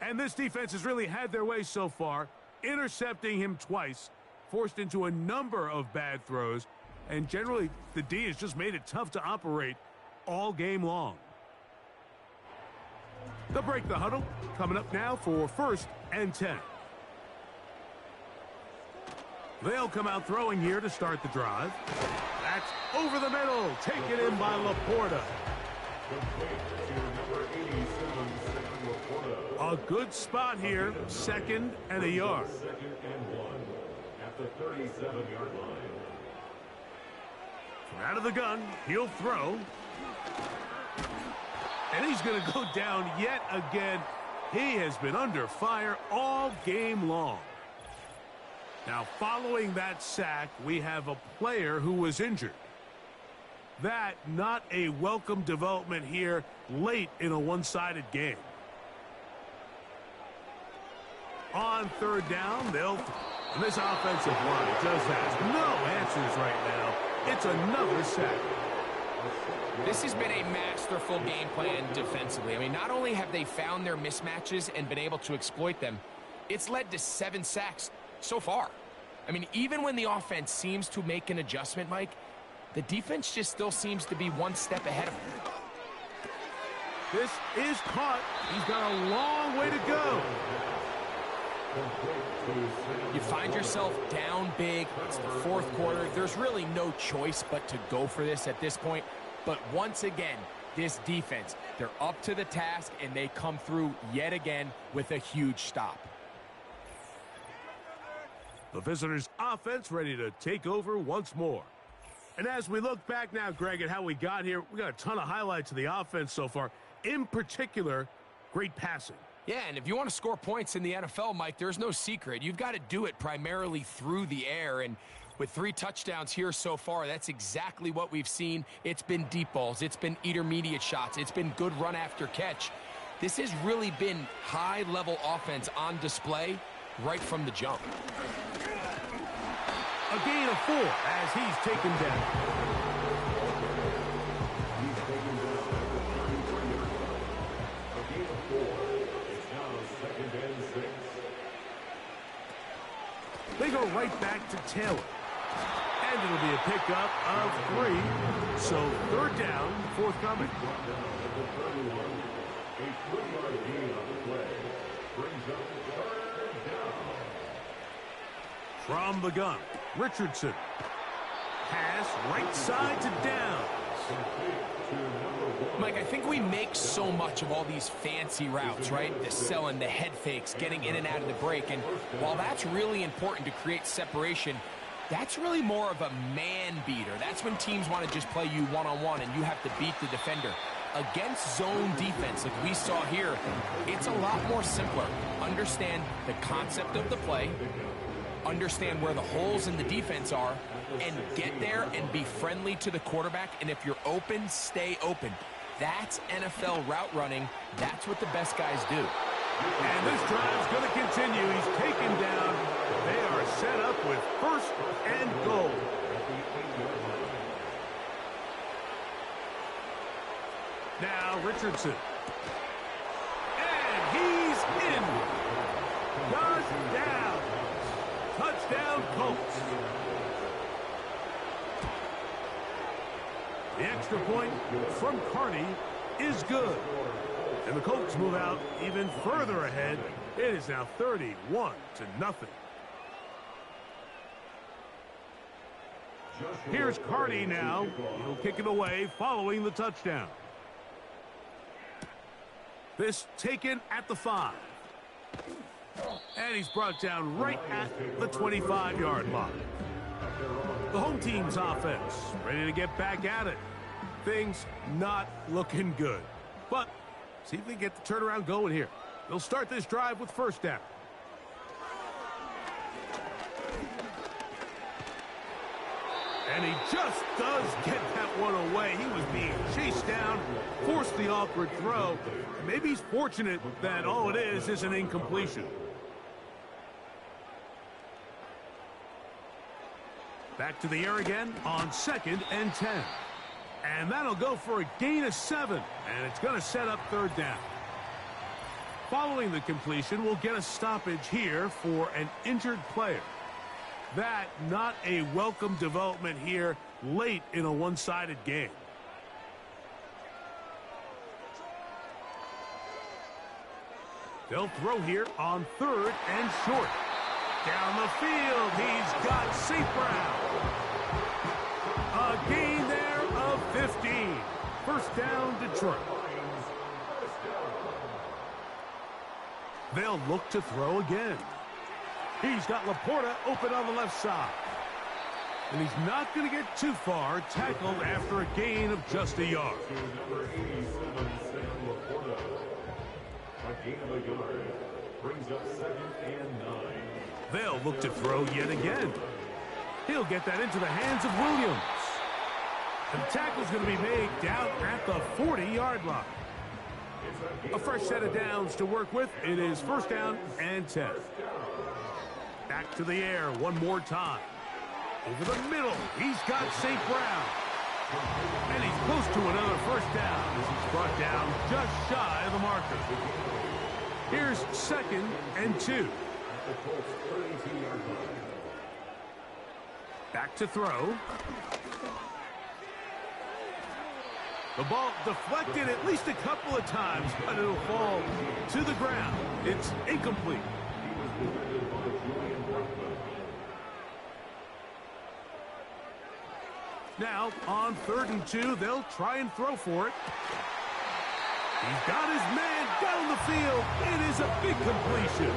And this defense has really had their way so far, intercepting him twice, forced into a number of bad throws, and generally the D has just made it tough to operate all game long. They'll break the huddle. Coming up now for 1st and 10. They'll come out throwing here to start the drive. That's over the middle. Taken in by Laporta. A good spot here. 2nd and a yard. 2nd and 1 at the 37-yard line. From out of the gun, he'll throw. And he's going to go down yet again. He has been under fire all game long. Now, following that sack, we have a player who was injured. That not a welcome development here late in a one-sided game. On 3rd down, and this offensive line just has no answers right now. It's another sack. This has been a masterful game plan defensively. I mean, not only have they found their mismatches and been able to exploit them, it's led to 7 sacks so far. I mean, even when the offense seems to make an adjustment, Mike, the defense just still seems to be one step ahead of them. This is caught. He's got a long way to go. You find yourself down big. It's the 4th quarter. There's really no choice but to go for this at this point. But once again, this defense, they're up to the task, and they come through yet again with a huge stop. The visitors' offense ready to take over once more. And as we look back now, Greg, at how we got here, we got a ton of highlights of the offense so far. In particular, great passing. Yeah, and if you want to score points in the NFL, Mike, there's no secret. You've got to do it primarily through the air, and with 3 touchdowns here so far, that's exactly what we've seen. It's been deep balls. It's been intermediate shots. It's been good run after catch. This has really been high-level offense on display right from the jump. A gain of 4 as he's taken down. They go right back to Taylor. And it'll be a pickup of 3. So 3rd down, forthcoming. From the gun, Richardson. Pass right side to down. Mike, I think we make so much of all these fancy routes, right? The selling, the head fakes, getting in and out of the break. And while that's really important to create separation, that's really more of a man beater. That's when teams want to just play you one-on-one and you have to beat the defender. Against zone defense like we saw here, it's a lot more simpler. Understand the concept of the play, understand where the holes in the defense are, and get there and be friendly to the quarterback. And if you're open, stay open. That's NFL route running. That's what the best guys do. And this drive's going to continue. He's taken down. They are set up with 1st and goal. Now Richardson. And he's in. Touchdown. Touchdown, Colts. The extra point from Carney is good. And the Colts move out even further ahead. It is now 31-0. Here's Carney now. He'll kick it away following the touchdown. This taken at the 5. And he's brought down right at the 25-yard line. The home team's offense ready to get back at it. Things not looking good. But see if they get the turnaround going here. They'll start this drive with 1st down. And he just does get that one away. He was being chased down, forced the awkward throw. And maybe he's fortunate that all it is an incompletion. Back to the air again on 2nd and 10. And that'll go for a gain of 7. And it's going to set up 3rd down. Following the completion, we'll get a stoppage here for an injured player. That not a welcome development here late in a one-sided game. They'll throw here on 3rd and short. Down the field, he's got St. Brown. A gain there of 15. First down, Detroit. They'll look to throw again. He's got Laporta open on the left side. And he's not going to get too far, tackled after a gain of just a yard. A gain of a yard brings up 2nd and 9. They'll look to throw yet again. He'll get that into the hands of Williams. And the tackle's going to be made down at the 40-yard line. A fresh set of downs to work with. It is first down and 10. Back to the air one more time. Over the middle, he's got St. Brown. And he's close to another first down as he's brought down just shy of the marker. Here's 2nd and 2. Back to throw. The ball deflected at least a couple of times, but it'll fall to the ground. It's incomplete. Now, on 3rd and 2, they'll try and throw for it. He's got his man down the field. It is a big completion.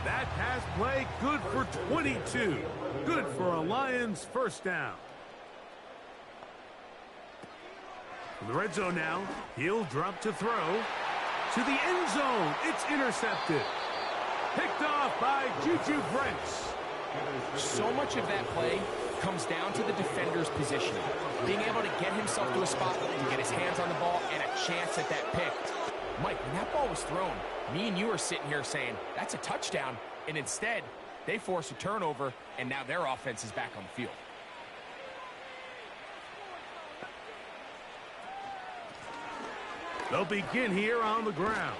That pass play good for 22. Good for a Lions first down. In the red zone now, he'll drop to throw. To the end zone, it's intercepted. Picked off by Juju Brents. So much of that play comes down to the defender's positioning. Being able to get himself to a spot to get his hands on the ball and a chance at that pick. Mike, when that ball was thrown, me and you are sitting here saying, that's a touchdown. And instead, they force a turnover, and now their offense is back on the field. They'll begin here on the ground.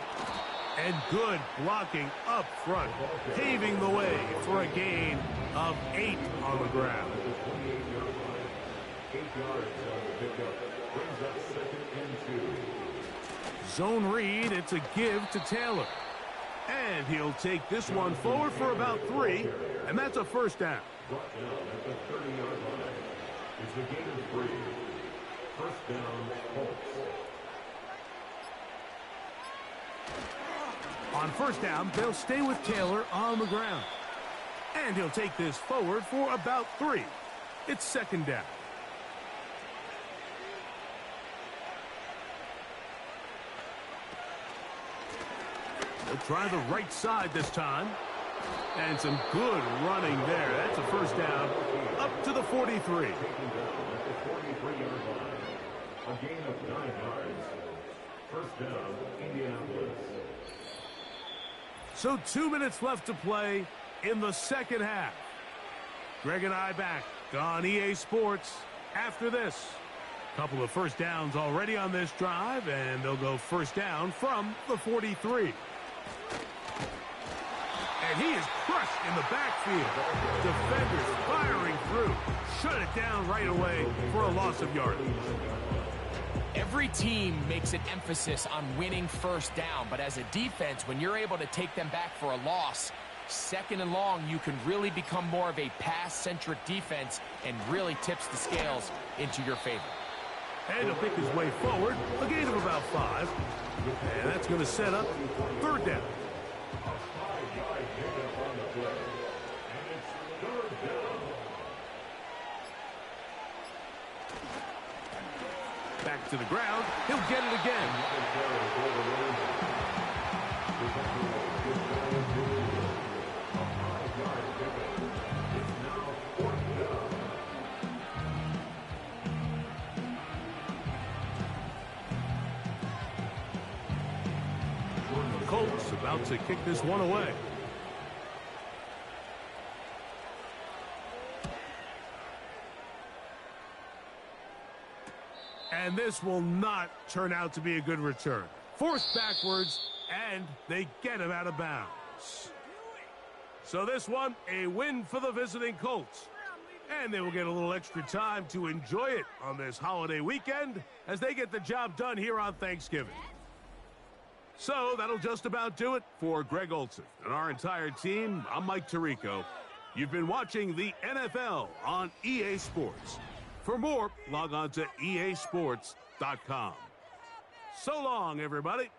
And good blocking up front, paving the way for a gain of 8 on the ground. 8 yards on the pickup brings up 2nd and 2. Zone read, it's a give to Taylor. And he'll take this one forward for about 3, and that's a first down. Brought down at the 30-yard line is the gain of 3. First down, Colts. On first down, they'll stay with Taylor on the ground. And he'll take this forward for about 3. It's second down. They'll try the right side this time. And some good running there. That's a first down up to the 43. At the 43-yard line, a gain of 9 yards. First down, Indianapolis. So 2 minutes left to play in the second half. Greg and I back on EA Sports after this. Couple of first downs already on this drive, and they'll go first down from the 43. And he is crushed in the backfield. Defenders firing through. Shut it down right away for a loss of yardage. Every team makes an emphasis on winning first down, but as a defense, when you're able to take them back for a loss, 2nd and long, you can really become more of a pass-centric defense and really tips the scales into your favor. And he'll pick his way forward, a gain of about 5. And that's going to set up third down. Back to the ground. He'll get it again. The Colts about to kick this one away. And this will not turn out to be a good return. Forced backwards, and they get him out of bounds. So this one, a win for the visiting Colts. And they will get a little extra time to enjoy it on this holiday weekend as they get the job done here on Thanksgiving. So that'll just about do it for Greg Olsen and our entire team. I'm Mike Tirico. You've been watching the NFL on EA Sports. For more, log on to easports.com. So long, everybody.